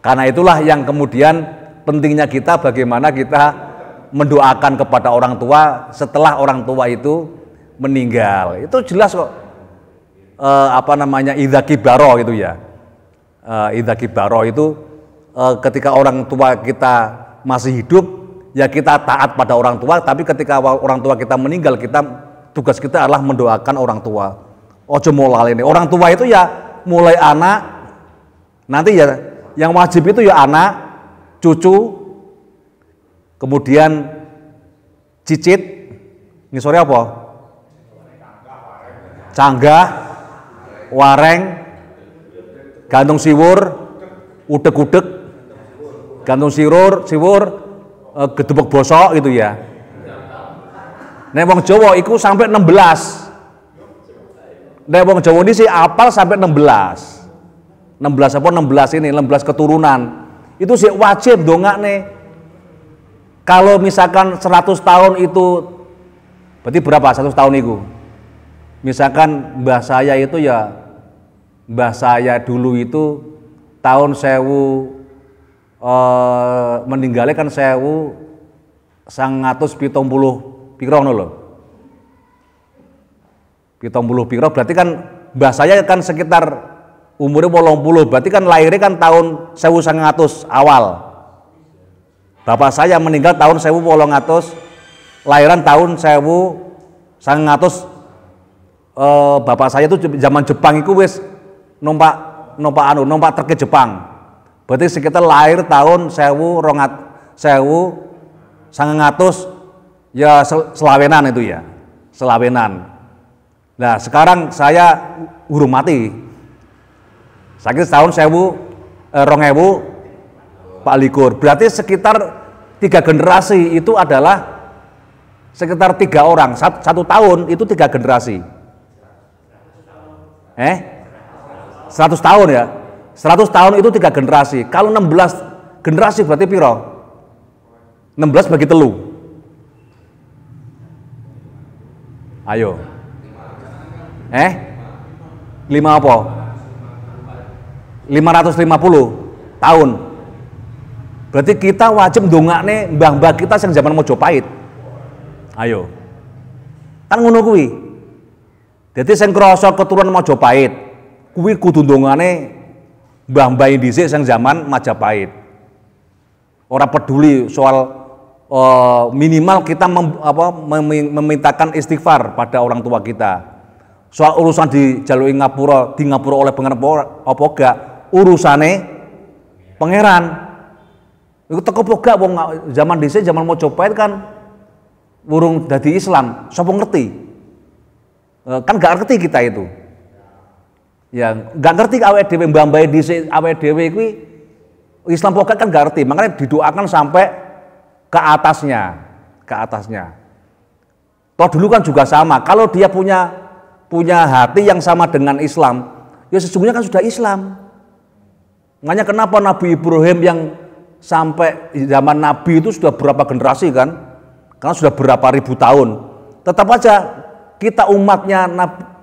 Karena itulah yang kemudian pentingnya kita bagaimana kita mendoakan kepada orang tua setelah orang tua itu meninggal. Itu jelas kok. Idza kibaro gitu ya. Idza kibaro itu ketika orang tua kita masih hidup ya kita taat pada orang tua, tapi ketika orang tua kita meninggal tugas kita adalah mendoakan orang tua. Ojo mulai ini. Orang tua itu ya mulai anak, nanti ya yang wajib itu ya anak, cucu, kemudian cicit, ngisore apa? Canggah, wareng, gantung siwur, udeg-udeg, gantung siwur, gedebek bosok gitu ya. Nek wong Jawa iku sampai 16. Nek wong Jawa ini sih apal sampai 16. 16 apa 16 ini, 16 keturunan. Itu sih wajib dongakne. Kalau misalkan 100 tahun itu berarti berapa 100 tahun itu? Misalkan mbah saya itu ya mbah saya dulu itu tahun 1000 meninggalnya kan 1970 piro ngono lho. 70 piro berarti kan mbah saya kan sekitar umurnya 80, berarti kan lahirnya kan tahun 1900 awal. Bapak saya meninggal tahun 1800, lahiran tahun 1900. Bapak saya itu zaman Jepang itu wis numpak truk Jepang. Berarti sekitar lahir tahun 1900 ya selawenan itu ya, selawenan. Nah sekarang saya urung mati. Saya tahun 2000 Pak Likur. Berarti sekitar 3 generasi itu adalah sekitar 3 orang. 1 tahun itu 3 generasi. 100 tahun ya. 100 tahun itu 3 generasi. Kalau 16 generasi berarti piro? 16 bagi telu. Ayo. 5 apa? 550 tahun. Berarti kita wajib ndongakne mbah-mbah kita sing zaman Mojopahit. Ayo. Kan ngono kuwi. Dadi sing krasa keturunan Mojopahit, kuwi kudu ndongane mbah-mbah dhisik sing zaman Majapahit. Ora peduli soal minimal kita memintakan istighfar pada orang tua kita. Soal urusan dijaluki ngapura, di ngapura oleh pangeran apa gak, urusane pangeran. Iku teko apa gak wong zaman dhisik zaman Mojopahit kan urung dadi Islam, sapa ngerti? Kan gak ngerti kita itu. Ya, gak ngerti awake dhewe mbah-mbah dhisik awake dhewe kuwi Islam pokok kan gak ngerti, makanya didoakan sampai ke atasnya. Toh dulu kan juga sama, kalau dia punya punya hati yang sama dengan Islam, ya sesungguhnya kan sudah Islam. Makanya kenapa Nabi Ibrahim yang sampai zaman Nabi itu sudah berapa generasi kan? Karena sudah berapa ribu tahun. Tetap aja kita umatnya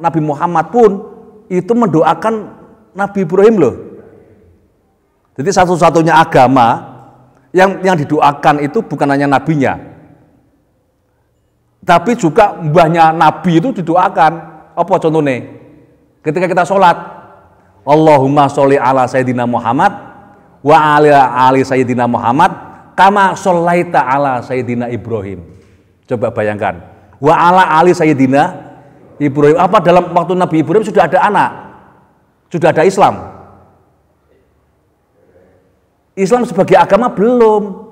Nabi Muhammad pun itu mendoakan Nabi Ibrahim loh. Jadi satu-satunya agama yang didoakan itu bukan hanya nabinya, tapi juga mbahnya Nabi itu didoakan. Apa contohnya? Ketika kita sholat, Allahumma sholli ala Sayyidina Muhammad wa ala ali Sayyidina Muhammad kama shollaita ala Sayyidina Ibrahim. Coba bayangkan, wa ala ali Sayyidina Ibrahim. Apa dalam waktu Nabi Ibrahim sudah ada anak? Sudah ada Islam? Islam sebagai agama belum.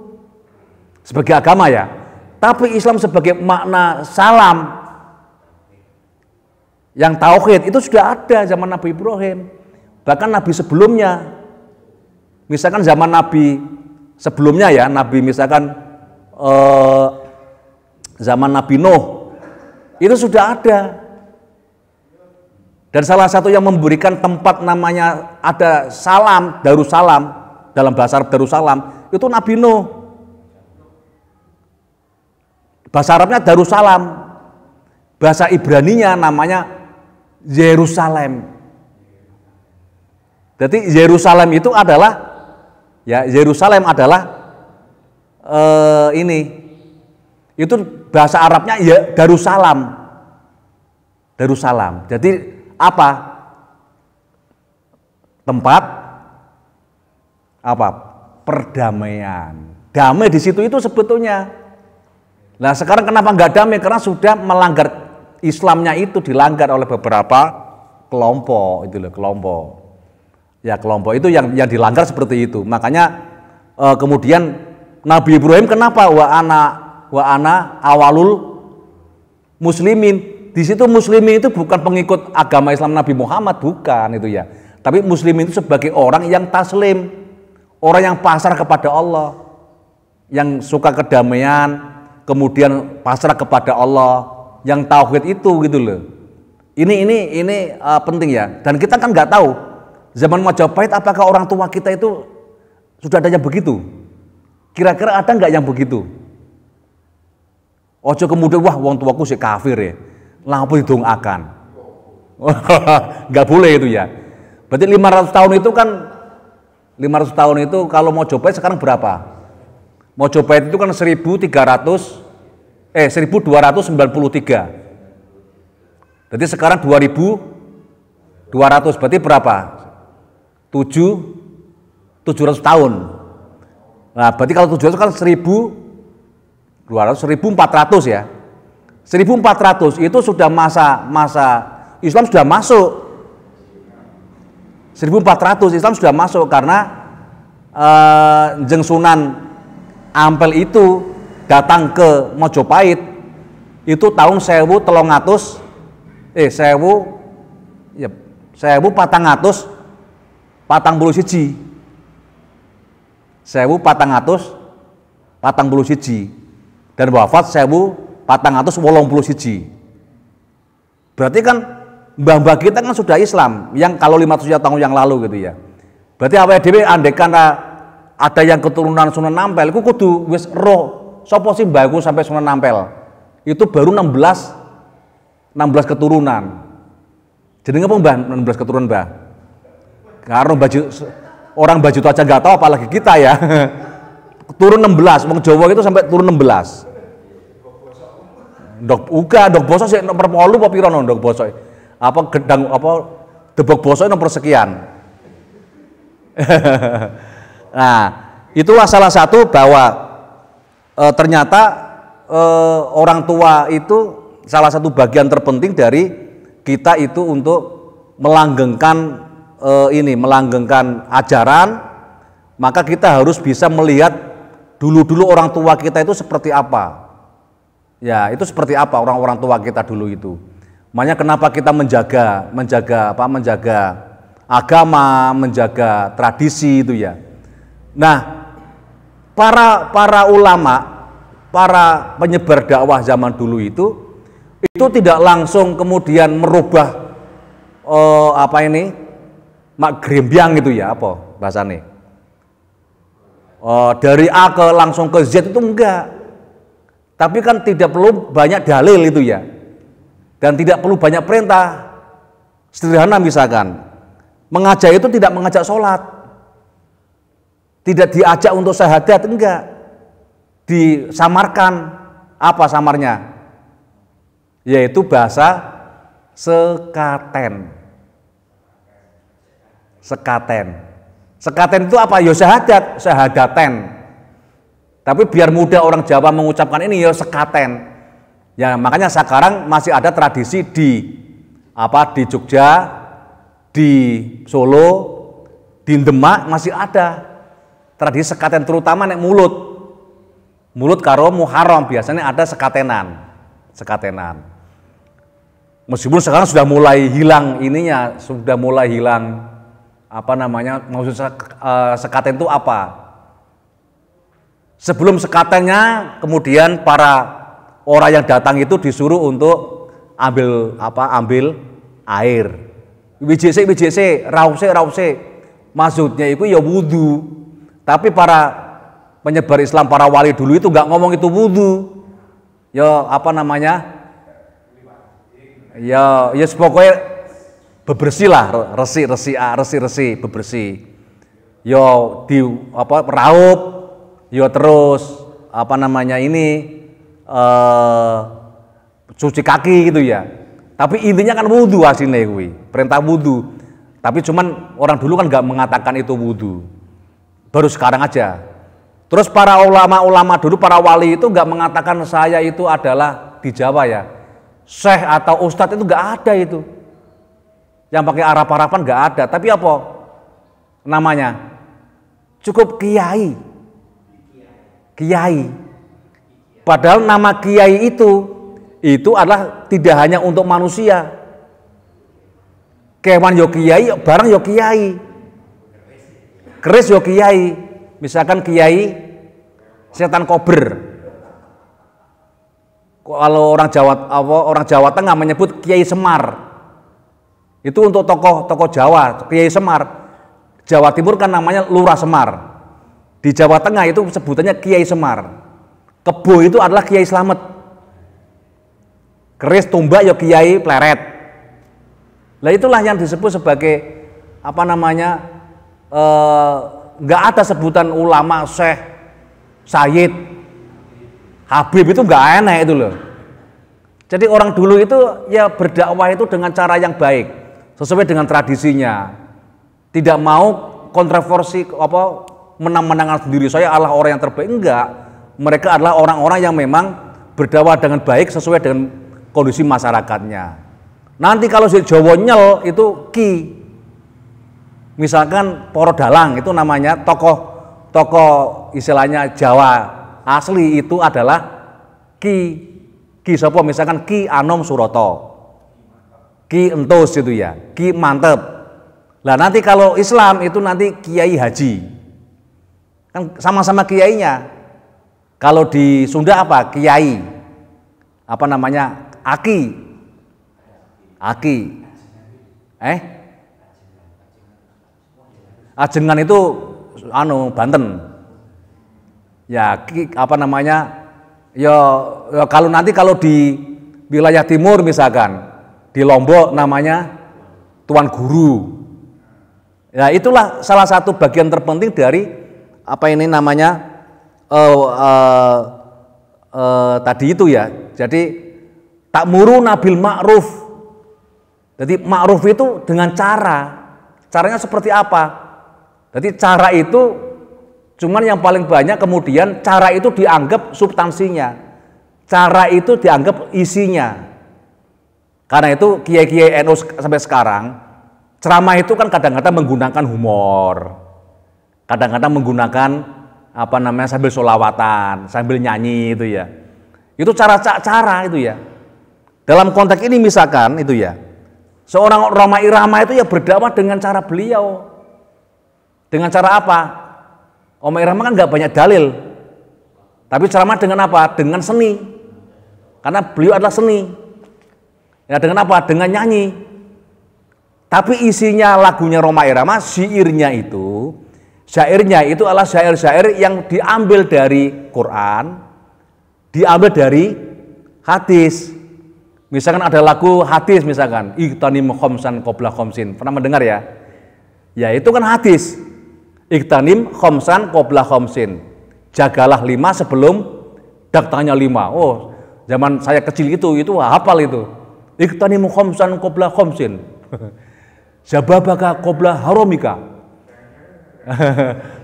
Sebagai agama ya. Tapi Islam sebagai makna salam yang tauhid itu sudah ada zaman Nabi Ibrahim. Bahkan Nabi sebelumnya, misalkan zaman Nabi sebelumnya ya, Nabi misalkan zaman Nabi Nuh, itu sudah ada. Dan salah satu yang memberikan tempat namanya ada salam, Darussalam, dalam bahasa Arab Darussalam, itu Nabi Nuh. Bahasa Arabnya Darussalam, bahasa Ibraninya namanya Yerusalem. Jadi Yerusalem itu adalah Yerusalem adalah itu bahasa Arabnya ya Darussalam. Darussalam. Jadi apa? Tempat apa? Perdamaian. Damai di situ itu sebetulnya. Nah sekarang kenapa nggak damai? Karena sudah melanggar Islamnya, itu dilanggar oleh beberapa kelompok, itu loh, kelompok. Ya kelompok itu yang dilanggar seperti itu. Makanya kemudian Nabi Ibrahim kenapa wa ana awalul muslimin. Di situ muslimin itu bukan pengikut agama Islam Nabi Muhammad, bukan itu ya. Tapi muslimin itu sebagai orang yang taslim, orang yang pasrah kepada Allah, yang suka kedamaian, kemudian pasrah kepada Allah, yang tauhid itu gitu loh. Ini penting ya. Dan kita kan nggak tahu zaman Majapahit apakah orang tua kita itu sudah ada yang begitu. Kira-kira ada nggak yang begitu? Ojo kemudian wah wong tuaku si kafir ya, langsung didongaakan. Nggak boleh itu ya. Berarti 500 tahun itu kan 500 tahun itu kalau Mojopahit sekarang berapa? Mojopahit itu kan 1293. Berarti sekarang 2200, berarti berapa? 700 tahun. Nah, berarti kalau 700 kan 1400 ya. 1400 itu sudah masa Islam sudah masuk. 1400 Islam sudah masuk karena Jeng Sunan Ampel itu datang ke Mojopahit itu tahun 1400 dan wafat 1481. Berarti kan mbah-mbah kita kan sudah Islam yang kalau 500 tahun yang lalu gitu ya. Berarti awake dhewe andekan ada yang keturunan Sunan Ampel iku kudu wis roh sapa sih mbahku sampai Sunan Ampel. Itu baru 16 keturunan. Jenenge apa Mbah? 16 keturunan Mbah. Karena orang baju itu aja nggak tahu apalagi kita ya. Turun 16, wong Jawa itu sampai turun 16. Dok boso sih nomor 8 apa piro dok boso. Apa gedang apa debok boso nomor sekian. Nah, itulah salah satu bahwa ternyata orang tua itu salah satu bagian terpenting dari kita itu untuk melanggengkan melanggengkan ajaran. Maka kita harus bisa melihat dulu orang tua kita itu seperti apa. Ya, itu seperti apa orang tua kita dulu itu. Makanya kenapa kita menjaga agama, menjaga tradisi itu ya. Nah, para ulama, para penyebar dakwah zaman dulu itu itu tidak langsung kemudian merubah apa ini mak grembyang gitu ya, apa bahasanya, dari A ke langsung ke Z itu enggak. Tapi kan tidak perlu banyak dalil itu ya, dan tidak perlu banyak perintah. Sederhana misalkan mengajak itu tidak mengajak sholat, tidak diajak untuk syahadat, enggak, disamarkan. Apa samarnya? Yaitu bahasa sekaten. Sekaten itu apa? Ya syahadat, syahadaten. Tapi biar mudah orang Jawa mengucapkan ini ya sekaten. Ya makanya sekarang masih ada tradisi di Jogja, di Solo, di Demak masih ada tradisi sekaten, terutama nek mulut karo Muharram biasanya ada sekatenan. Meskipun sekarang sudah mulai hilang ininya, sudah mulai hilang apa namanya, maksud sekaten itu apa? Sebelum sekatennya kemudian para orang yang datang itu disuruh untuk ambil air. WJC, rause. Maksudnya itu ya wudu. Tapi para penyebar Islam, para wali dulu itu nggak ngomong itu wudu. Ya apa namanya? Ya pokoknya bebersih lah, resi bebersih. Yo di raup, yo terus apa namanya ini cuci kaki gitu ya. Tapi intinya kan wudu aslinya kuwi, perintah wudu. Tapi cuman orang dulu kan nggak mengatakan itu wudu. Baru sekarang aja. Terus para ulama-ulama dulu, para wali itu nggak mengatakan saya itu adalah di Jawa ya, syekh atau ustadz itu nggak ada itu. Yang pakai Arab-Araban nggak ada. Tapi apa namanya? Cukup kiai. Padahal nama kiai itu adalah tidak hanya untuk manusia. Kewan yo kiai, barang yo kiai. Keris yo kiai. Misalkan kiai setan kober. Kalau orang Jawa Tengah menyebut Kiai Semar. Itu untuk tokoh Jawa, Kiai Semar. Jawa Timur kan namanya Lurah Semar. Di Jawa Tengah itu sebutannya Kiai Semar. Kebo itu adalah Kiai Slamet. Keris tumbak ya Kiai Pleret. Nah itulah yang disebut sebagai apa namanya, nggak ada sebutan ulama, syekh, sayyid, habib, itu nggak enak itu loh. Jadi orang dulu itu ya berdakwah itu dengan cara yang baik, sesuai dengan tradisinya. Tidak mau kontroversi menang-menangan sendiri, saya adalah orang yang terbaik, enggak. Mereka adalah orang-orang yang memang berdakwah dengan baik sesuai dengan kondisi masyarakatnya. Nanti kalau si Jawa nyel itu ki. Misalkan Poro Dalang itu namanya tokoh istilahnya Jawa asli itu adalah ki sapa, misalkan Ki Anom Suroto, Ki Entus itu ya, Ki Mantep. Lah nanti kalau Islam itu nanti Kiai Haji, kan sama-sama kiainya. Kalau di Sunda apa? Kiai apa namanya? Aki. Ajengan itu Banten. Ya, apa namanya? Ya kalau di wilayah timur misalkan di Lombok namanya Tuan Guru. Ya, itulah salah satu bagian terpenting dari apa ini namanya tadi itu ya. Jadi ta'muruna bil ma'ruf. Jadi ma'ruf itu dengan caranya seperti apa? Jadi cara itu cuman yang paling banyak kemudian cara itu dianggap substansinya. Cara itu dianggap isinya. Karena itu kiai-kiai NU sampai sekarang ceramah itu kan kadang-kadang menggunakan humor. Kadang-kadang menggunakan apa namanya sambil sholawatan, sambil nyanyi itu ya. Itu cara itu ya. Dalam konteks ini misalkan itu ya. Seorang Rhoma Irama itu ya berdakwah dengan cara beliau. Dengan cara apa? Rhoma Irama kan nggak banyak dalil, tapi ceramah dengan apa? Dengan seni, karena beliau adalah seni. Ya dengan apa? Dengan nyanyi. Tapi isinya lagunya Rhoma Irama, syairnya itu adalah syair-syair yang diambil dari Quran, diambil dari hadis. Misalkan ada lagu hadis misalkan, Iqtanim khomsan qabla khomsin. Pernah mendengar ya? Ya itu kan hadis. Iqtanim khomsan qabla khomsin. Jagalah 5 sebelum datangnya 5. Oh, zaman saya kecil itu hafal itu. Iqtanim khomsan qabla khomsin. Zababaka qabla haromika.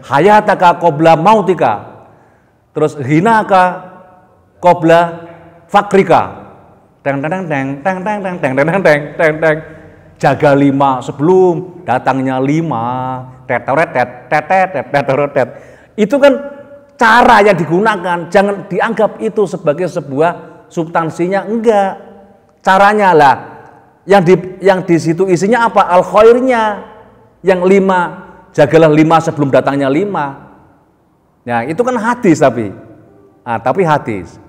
Hayataka qabla mautika. Terus hinaka qabla fakrika. Teng teng teng teng teng teng teng teng teng teng teng. Jaga 5 sebelum datangnya 5. Tet. Itu kan cara yang digunakan. Jangan dianggap itu sebagai sebuah substansinya, enggak. Caranya lah yang di situ isinya apa? Al khairnya. Yang 5, jagalah 5 sebelum datangnya 5. Ya, itu kan hadis tapi hadis.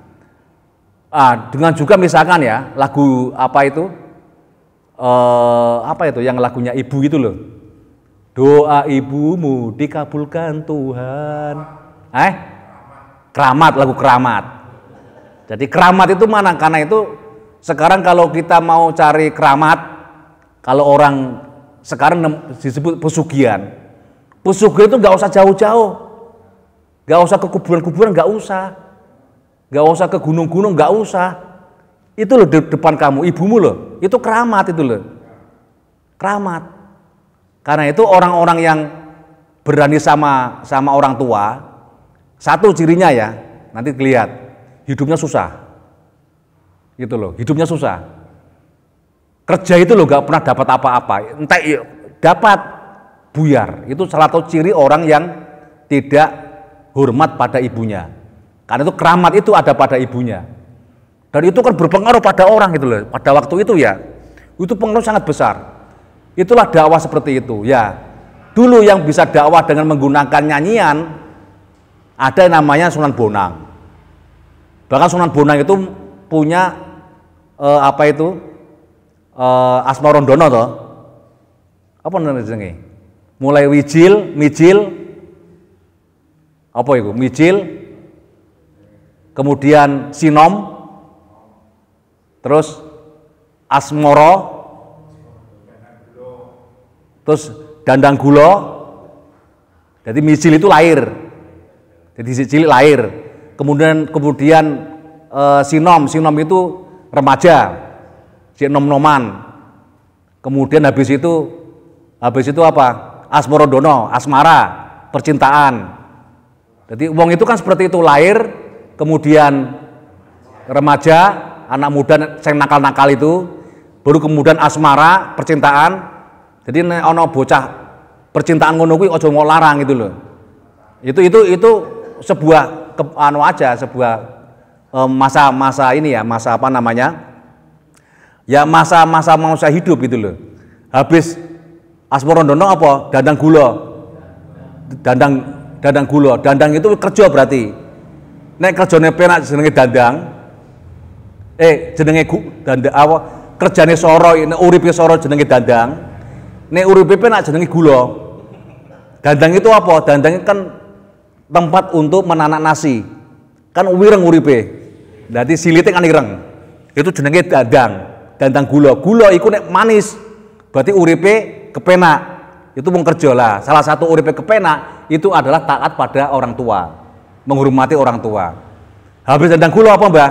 Dengan juga misalkan ya lagu apa itu yang lagunya ibu itu loh, doa ibumu dikabulkan Tuhan. Keramat, lagu keramat. Jadi keramat itu mana? Karena itu sekarang kalau kita mau cari keramat, kalau orang sekarang disebut pesugihan itu nggak usah jauh-jauh, nggak usah ke kuburan-kuburan, nggak usah ke gunung-gunung, nggak usah. Itu loh di depan kamu, ibumu loh, itu keramat itu loh. Keramat. Karena itu orang-orang yang berani sama orang tua, satu cirinya ya, nanti lihat, hidupnya susah. Gitu loh, hidupnya susah. Kerja itu loh nggak pernah dapat apa-apa, entah dapat buyar. Itu salah satu ciri orang yang tidak hormat pada ibunya. Karena itu keramat itu ada pada ibunya. Dan itu kan berpengaruh pada orang gitu loh. Pada waktu itu ya, itu pengaruh sangat besar. Itulah dakwah seperti itu ya. Dulu yang bisa dakwah dengan menggunakan nyanyian, ada yang namanya Sunan Bonang. Bahkan Sunan Bonang itu punya Asmarondono toh. Apa namanya jenenge? Mulai mijil, apa itu? Mijil, kemudian sinom, terus asmoro, terus dandang gulo. Jadi mijil itu lahir, jadi cilik lahir. Kemudian sinom itu remaja, si nom-noman. Kemudian habis itu apa? Asmarondono, asmara, percintaan. Jadi wong itu kan seperti itu, lahir, kemudian remaja, anak muda yang nakal-nakal itu, baru kemudian asmara, percintaan. Jadi ono bocah percintaan ngono kuwi aja larang gitu loh. Itu sebuah sebuah masa ini ya, masa apa namanya? Ya masa hidup gitu loh. Habis Asmarondono apa? Dandang gulo. Dandang gulo. Dandang itu kerja berarti. Nek kerjane penak jenenge dandang. Jenenge dandang apa? Kerjane soro, nek uripe soro jenenge dandang. Nek uripe penak jenenge gulo. Dandang itu apa? Dandang kan tempat untuk menanak nasi. Kan wireng uripe. Berarti silite kan ireng. Itu jenenge dandang gulo. Gulo iku nek manis. Berarti uripe kepenak. Itu wong kerja lah. Salah satu uripe kepenak itu adalah taat pada orang tua, menghormati orang tua. Habis dandang gulo apa, Mbah?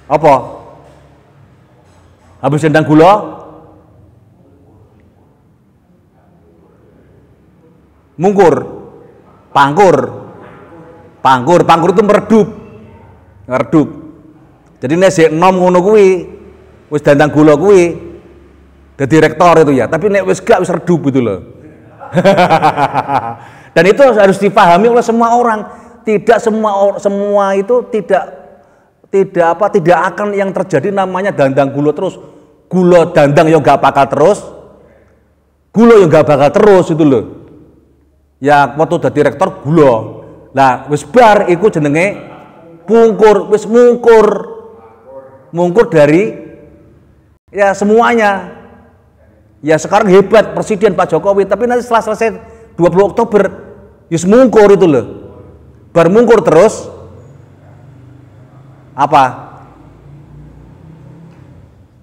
Apa? Habis dandang gulo? Mungkur. Pangkur itu meredup. Jadi nek sik enom ngono kuwi wis dandang gula kuwi dadi rektor itu ya, tapi nek wis gak wis redup gitu loh. Dan itu harus dipahami oleh semua orang. Tidak semua itu tidak akan yang terjadi namanya dandang gula terus. Gula dandang yo gak bakal terus. Gula yo gak bakal terus itu loh. Ya waktu dadi rektor gula. Lah wis bar iku jenenge Mungkur, wis mungkur dari ya semuanya. Ya sekarang hebat Presiden Pak Jokowi, tapi nanti setelah selesai 20 Oktober, yus mungkur itu loh. Bar mungkur terus apa?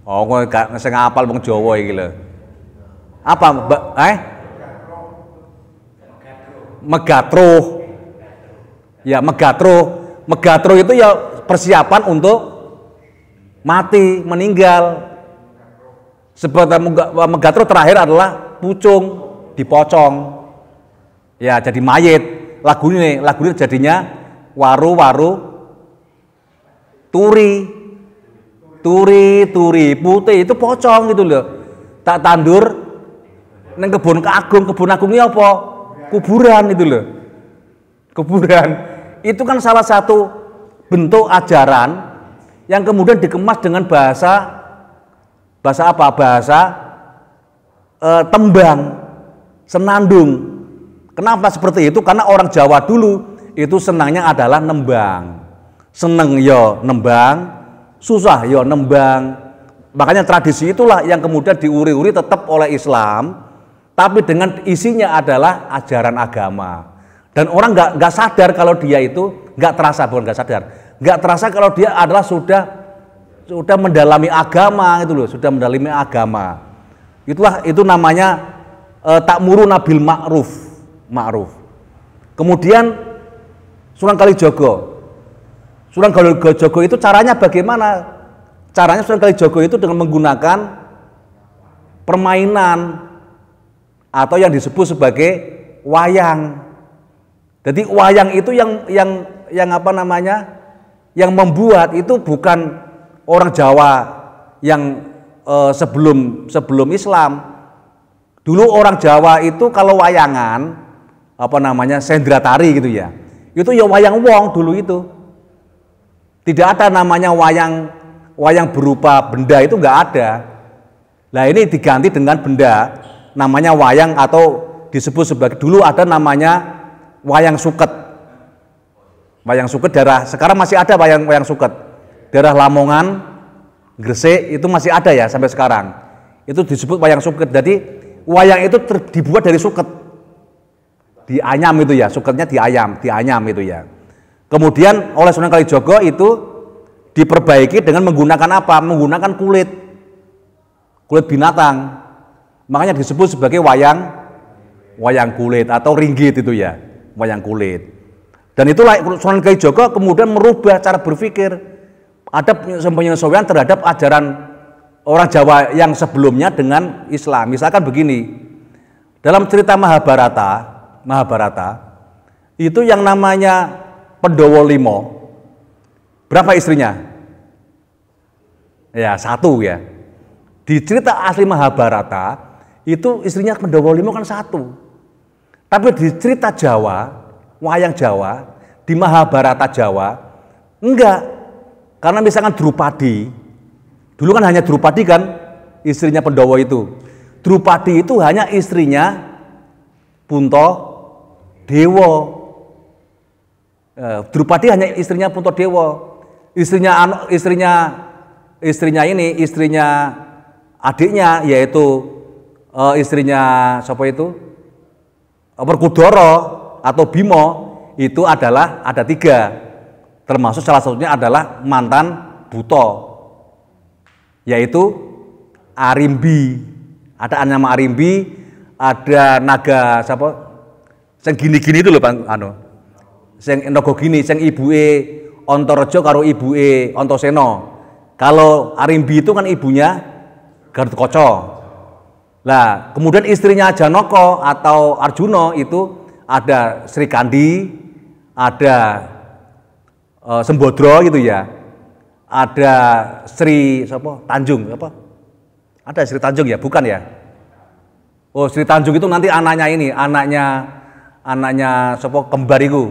Oh, gak ngapal wong Jawa iki lho. Apa? Megatro. Ya, Megatro itu ya persiapan untuk mati, meninggal. Sebab Megatro terakhir adalah pucung, dipocong. Ya, jadi mayit. Lagu ini jadinya waru-waru turi putih itu pocong gitu loh. Tak tandur neng kebun agung ini apa? Kuburan itu loh. Kuburan itu kan salah satu bentuk ajaran yang kemudian dikemas dengan bahasa apa? Bahasa tembang, senandung. Kenapa seperti itu? Karena orang Jawa dulu itu senangnya adalah nembang. Seneng yo nembang, susah yo nembang. Makanya tradisi itulah yang kemudian diuri-uri tetap oleh Islam, tapi dengan isinya adalah ajaran agama. Dan orang nggak sadar kalau dia itu nggak terasa kalau dia adalah sudah mendalami agama itu loh, sudah mendalami agama. Itu namanya ta'muruna bil ma'ruf. Kemudian Sunan Kalijogo itu caranya bagaimana? Caranya Sunan Kalijogo itu dengan menggunakan permainan atau yang disebut sebagai wayang. Jadi wayang itu yang apa namanya? Yang membuat itu bukan orang Jawa yang sebelum Islam. Dulu orang Jawa itu kalau wayangan apa namanya? Sendratari gitu ya. Itu ya wayang wong dulu itu. Tidak ada namanya wayang berupa benda, itu enggak ada. Nah, ini diganti dengan benda namanya wayang atau disebut sebagai dulu ada namanya wayang suket. Wayang suket daerah sekarang masih ada wayang suket. Daerah Lamongan, Gresik itu masih ada ya sampai sekarang. Itu disebut wayang suket. Jadi wayang itu dibuat dari suket. Dianyam itu ya, suketnya dianyam itu ya. Kemudian oleh Sunan Kalijogo itu diperbaiki dengan menggunakan apa? Menggunakan kulit binatang. Makanya disebut sebagai wayang kulit atau ringgit itu ya, wayang kulit. Dan itulah Sunan Kalijogo kemudian merubah cara berpikir. Ada penyesuaian terhadap ajaran orang Jawa yang sebelumnya dengan Islam. Misalkan begini, dalam cerita Mahabharata itu yang namanya Pendowo Limo, berapa istrinya? Ya, satu ya. Di cerita asli Mahabharata itu istrinya Pendowo Limo kan satu. Tapi di cerita Jawa, wayang Jawa, di Mahabharata Jawa enggak. Karena misalkan Drupadi, dulu kan hanya Drupadi kan istrinya Pendowo itu. Drupadi itu hanya istrinya Puntadewa. Drupadi hanya istrinya Puntadewa. Istrinya adiknya yaitu istrinya siapa itu? Werkudara atau Bimo itu adalah ada 3. Termasuk salah satunya adalah mantan Buto, yaitu Arimbi. Ada nama Arimbi, ada naga siapa? Sing gini-gini itu loh Bang sing naga gini, sing ibuke Antareja karo ibuke Antasena. Kalau Arimbi itu kan ibunya Gathotkaca. Lah, kemudian istrinya Janaka atau Arjuna itu ada Sri Kandi, ada Sembodra gitu ya. Ada Sri siapa? Tanjung apa? Ada Sri Tanjung ya, bukan ya? Oh, Sri Tanjung itu nanti anaknya siapa? Kembar itu.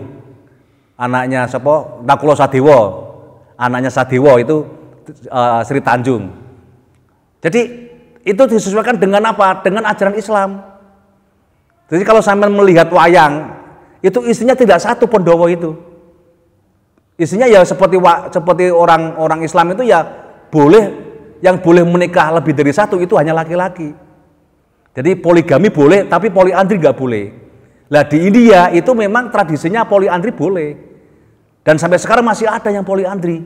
Anaknya siapa? Nakula Sadewa. Anaknya Sadewa itu Sri Tanjung. Jadi itu disesuaikan dengan apa? Dengan ajaran Islam. Jadi kalau sampai melihat wayang, itu istrinya tidak satu Pendowo itu. Isinya ya seperti orang Islam itu ya yang boleh menikah lebih dari satu itu hanya laki-laki. Jadi poligami boleh, tapi poliandri nggak boleh. Lah di India itu memang tradisinya poliandri boleh. Dan sampai sekarang masih ada yang poliandri.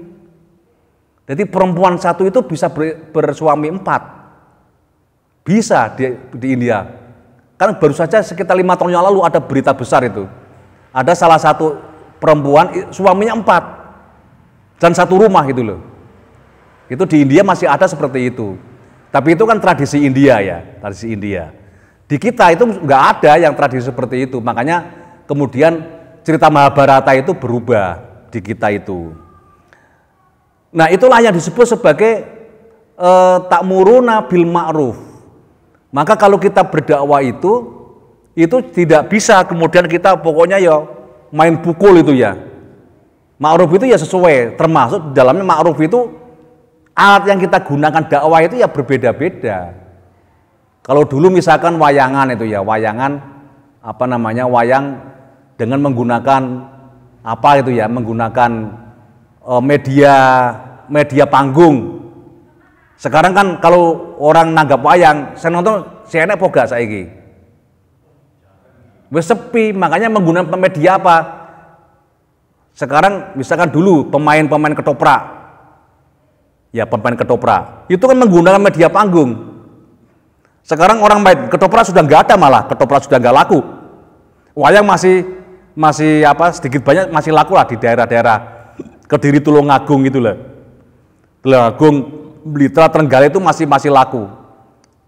Jadi perempuan satu itu bisa bersuami 4. Bisa di India. Kan baru saja sekitar 5 tahun yang lalu ada berita besar itu. Ada salah satu perempuan suaminya 4 dan satu rumah gitu loh. Itu di India masih ada seperti itu. Tapi itu kan tradisi India ya, tradisi India. Di kita itu nggak ada yang tradisi seperti itu. Makanya kemudian cerita Mahabharata itu berubah di kita itu. Nah itulah yang disebut sebagai ta'muruna bil ma'ruf. Maka kalau kita berdakwah itu tidak bisa kemudian kita pokoknya ya main pukul itu ya. Ma'ruf itu ya sesuai, termasuk dalamnya ma'ruf itu alat yang kita gunakan dakwah itu ya berbeda-beda. Kalau dulu misalkan wayangan itu ya, wayangan wayang dengan menggunakan menggunakan media panggung. Sekarang kan kalau orang nanggap wayang, saya nonton enek poga saiki. Wis sepi, makanya menggunakan media apa? Sekarang misalkan dulu pemain ketoprak. Ya, pemain ketoprak. Itu kan menggunakan media panggung. Sekarang orang main ketoprak sudah nggak ada, malah ketoprak sudah nggak laku. Wayang masih sedikit banyak masih laku lah di daerah-daerah Kediri, Tulungagung gitu lah. Tulungagung, Blitra, Trenggalek itu masih laku.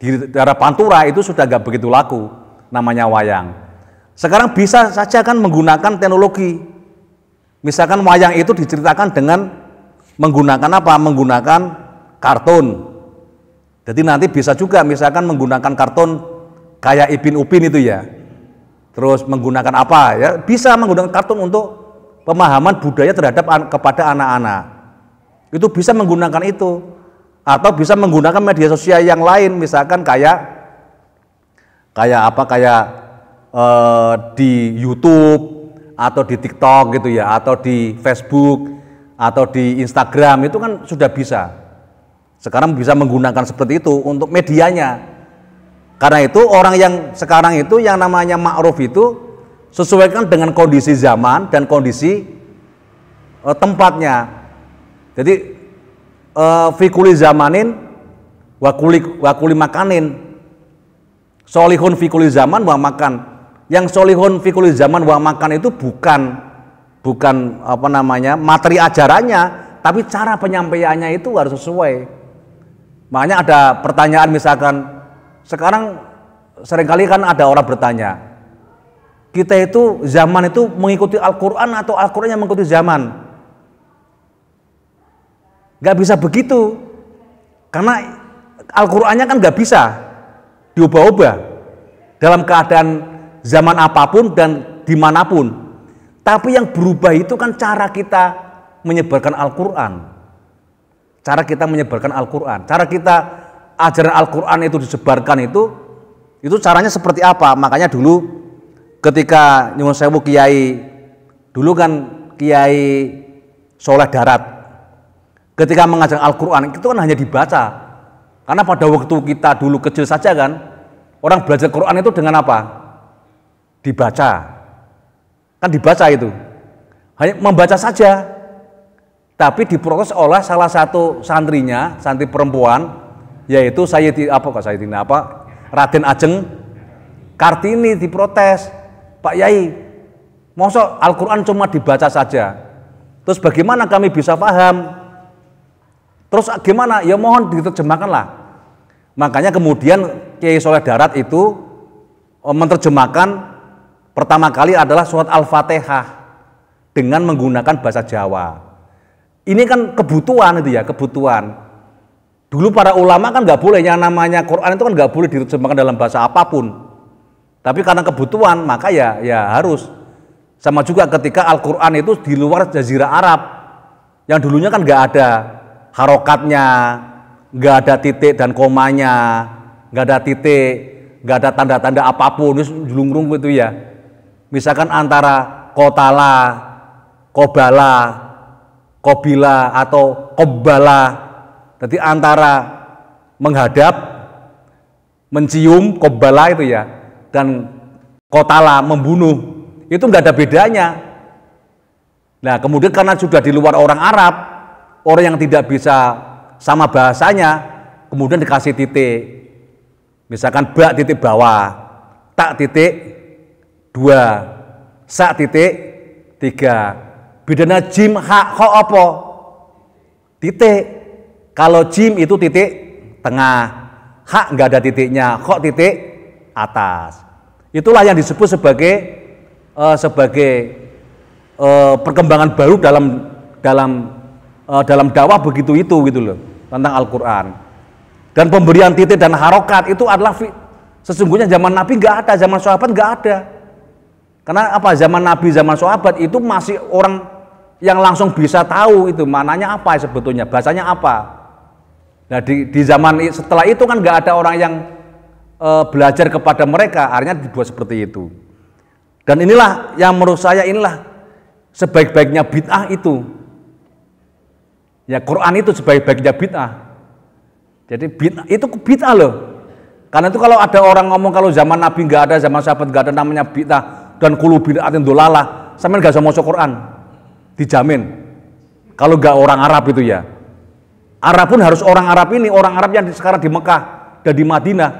Di daerah Pantura itu sudah nggak begitu laku namanya wayang. Sekarang bisa saja kan menggunakan teknologi. Misalkan wayang itu diceritakan dengan menggunakan apa? Menggunakan kartun. Jadi nanti bisa juga misalkan menggunakan kartun kayak Ipin Upin itu ya. Terus menggunakan apa ya? Bisa menggunakan kartun untuk pemahaman budaya kepada anak-anak. Itu bisa menggunakan itu. Atau bisa menggunakan media sosial yang lain, misalkan kayak di YouTube atau di TikTok gitu ya, atau di Facebook atau di Instagram, itu kan sudah bisa. Sekarang bisa menggunakan seperti itu untuk medianya. Karena itu orang yang sekarang itu yang namanya ma'ruf itu sesuaikan dengan kondisi zaman dan kondisi tempatnya. Jadi fikuli zamanin wakuli makanin, solihun fikuli zaman wa makan. Yang solihun fikuli zaman wa makan itu bukan materi ajarannya, tapi cara penyampaiannya itu harus sesuai. Makanya ada pertanyaan misalkan sekarang seringkali kan ada orang bertanya, kita itu zaman itu mengikuti Al-Quran atau Al-Quran yang mengikuti zaman? Gak bisa begitu, karena Al-Qurannya kan gak bisa diubah-ubah dalam keadaan zaman apapun dan dimanapun. Tapi yang berubah itu kan cara kita menyebarkan Al-Quran. Cara kita menyebarkan Al-Quran, cara kita ajaran Al-Quran itu disebarkan itu caranya seperti apa? Makanya dulu ketika nyuwun sewu Kiai, dulu kan Kiai Soleh Darat, ketika mengajar Al-Quran itu kan hanya dibaca. Karena pada waktu kita dulu kecil saja kan, orang belajar Quran itu dengan apa? Dibaca. Kan dibaca itu. Hanya membaca saja. Tapi diprotes oleh salah satu santrinya, santri perempuan, yaitu Raden Ajeng Kartini, diprotes. Pak Yai, mosok Al-Quran cuma dibaca saja. Terus bagaimana kami bisa paham? Terus gimana? Ya mohon diterjemahkanlah. Makanya kemudian Kiai Soleh Darat itu menerjemahkan pertama kali adalah surat Al-Fatihah dengan menggunakan bahasa Jawa. Ini kan kebutuhan itu ya, kebutuhan. Dulu para ulama kan nggak boleh, yang namanya Quran itu kan nggak boleh diterjemahkan dalam bahasa apapun. Tapi karena kebutuhan maka ya harus. Sama juga ketika Al-Quran itu di luar Jazirah Arab, yang dulunya kan nggak ada harokatnya, nggak ada titik dan komanya, nggak ada titik, nggak ada tanda-tanda apapun, julungrung gitu ya. Misalkan antara kotala, kobala, Qobila atau qobbala. Jadi antara menghadap, mencium, qobbala itu ya, dan qotala, membunuh. Itu nggak ada bedanya. Nah, kemudian karena sudah di luar orang Arab, orang yang tidak bisa sama bahasanya, kemudian dikasih titik. Misalkan ba titik bawah, tak titik 2, sa titik 3. Bedanya jim, ha, kho apa? Titik. Kalau jim itu titik tengah, ha nggak ada titiknya, kho titik atas. Itulah yang disebut sebagai perkembangan baru dalam dakwah begitu itu gitu loh, tentang Al-Quran. Dan pemberian titik dan harokat itu adalah sesungguhnya zaman Nabi nggak ada, zaman sahabat nggak ada. Karena apa? Zaman Nabi, zaman sahabat itu masih orang yang langsung bisa tahu itu mananya apa sebetulnya, bahasanya apa. Nah di zaman setelah itu kan nggak ada orang yang belajar kepada mereka, akhirnya dibuat seperti itu. Dan inilah yang menurut saya inilah sebaik-baiknya bid'ah itu. Ya Quran itu sebaik-baiknya bid'ah. Jadi bid'ah itu bid'ah loh. Karena itu kalau ada orang ngomong kalau zaman Nabi nggak ada, zaman sahabat nggak ada, namanya bid'ah dan kulu bid'atin dolalah, sampean nggak bisa maca Quran, dijamin. Kalau nggak orang Arab itu ya. Arab pun harus orang Arab ini, orang Arab yang sekarang di Mekah dan di Madinah.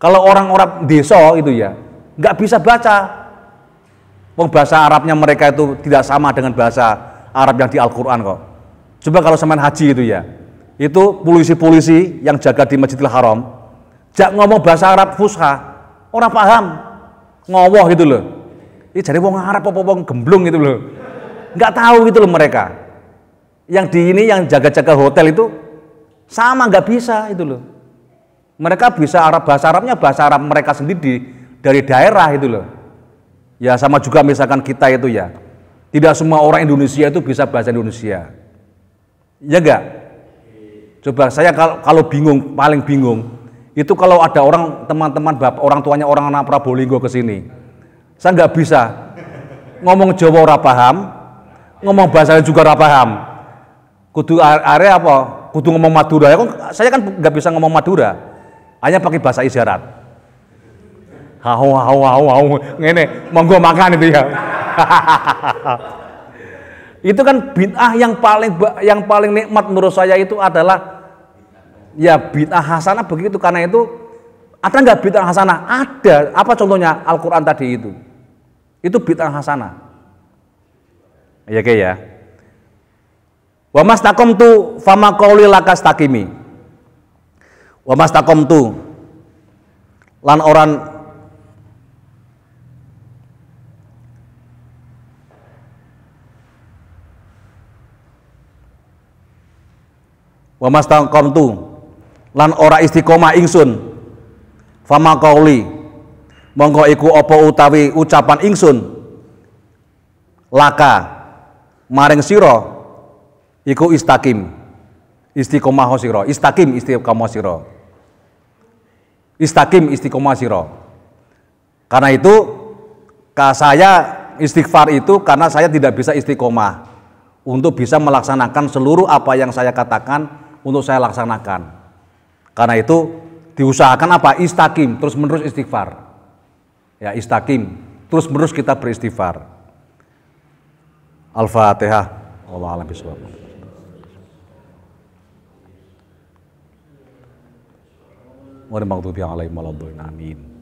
Kalau orang-orang desa itu ya, nggak bisa baca. Bahasa Arabnya mereka itu tidak sama dengan bahasa Arab yang di Al-Quran kok. Coba kalau sampean haji itu ya, itu polisi-polisi yang jaga di Masjidil Haram, jak ngomong bahasa Arab fusha, orang paham, ngowoh gitu loh. Ini jadi wong Arab apa wong gemblung gitu loh, nggak tahu gitu loh mereka. Yang di ini yang jaga-jaga hotel itu sama nggak bisa itu loh. Mereka bisa Arab, bahasa Arabnya bahasa Arab mereka sendiri dari daerah itu loh. Ya sama juga misalkan kita itu ya, tidak semua orang Indonesia itu bisa bahasa Indonesia. Ya enggak? Coba saya kalau bingung, paling bingung itu kalau ada orang teman-teman bapak orang tuanya orang anak Prabolinggo ke sini. Saya nggak bisa ngomong Jawa ora paham, ngomong bahasa juga ora paham. Kudu area apa? Kudu ngomong Madura. Saya kan nggak bisa ngomong Madura. Hanya pakai bahasa isyarat. Hau, ngene, monggo makan itu ya. Itu kan bid'ah yang paling nikmat menurut saya itu adalah ya bid'ah hasanah begitu. Karena itu ada nggak bid'ah hasanah? Ada. Apa contohnya? Al-Quran tadi itu. Itu bid'ah hasanah. Ya kayak ya. Wa mastaqamtu fama qauli lakastaqimi. Wa mastaqamtu lan orang wa mastaqamtu lan ora istiqomah ingsun fama qauli monggo iku apa utawi ucapan ingsun laka maring sira iku istaqim istiqomah sira istaqim istiqomah sira istaqim istiqomah sira. Karena itu saya istighfar itu karena saya tidak bisa istiqomah untuk bisa melaksanakan seluruh apa yang saya katakan untuk saya laksanakan. Karena itu diusahakan apa? Istaqim, terus menerus istighfar. Ya istaqim, terus menerus kita beristighfar. Al-Fatihah. Wallahu a'lam bishawab. Wa maghdubi alaihim waladdallin. Amin.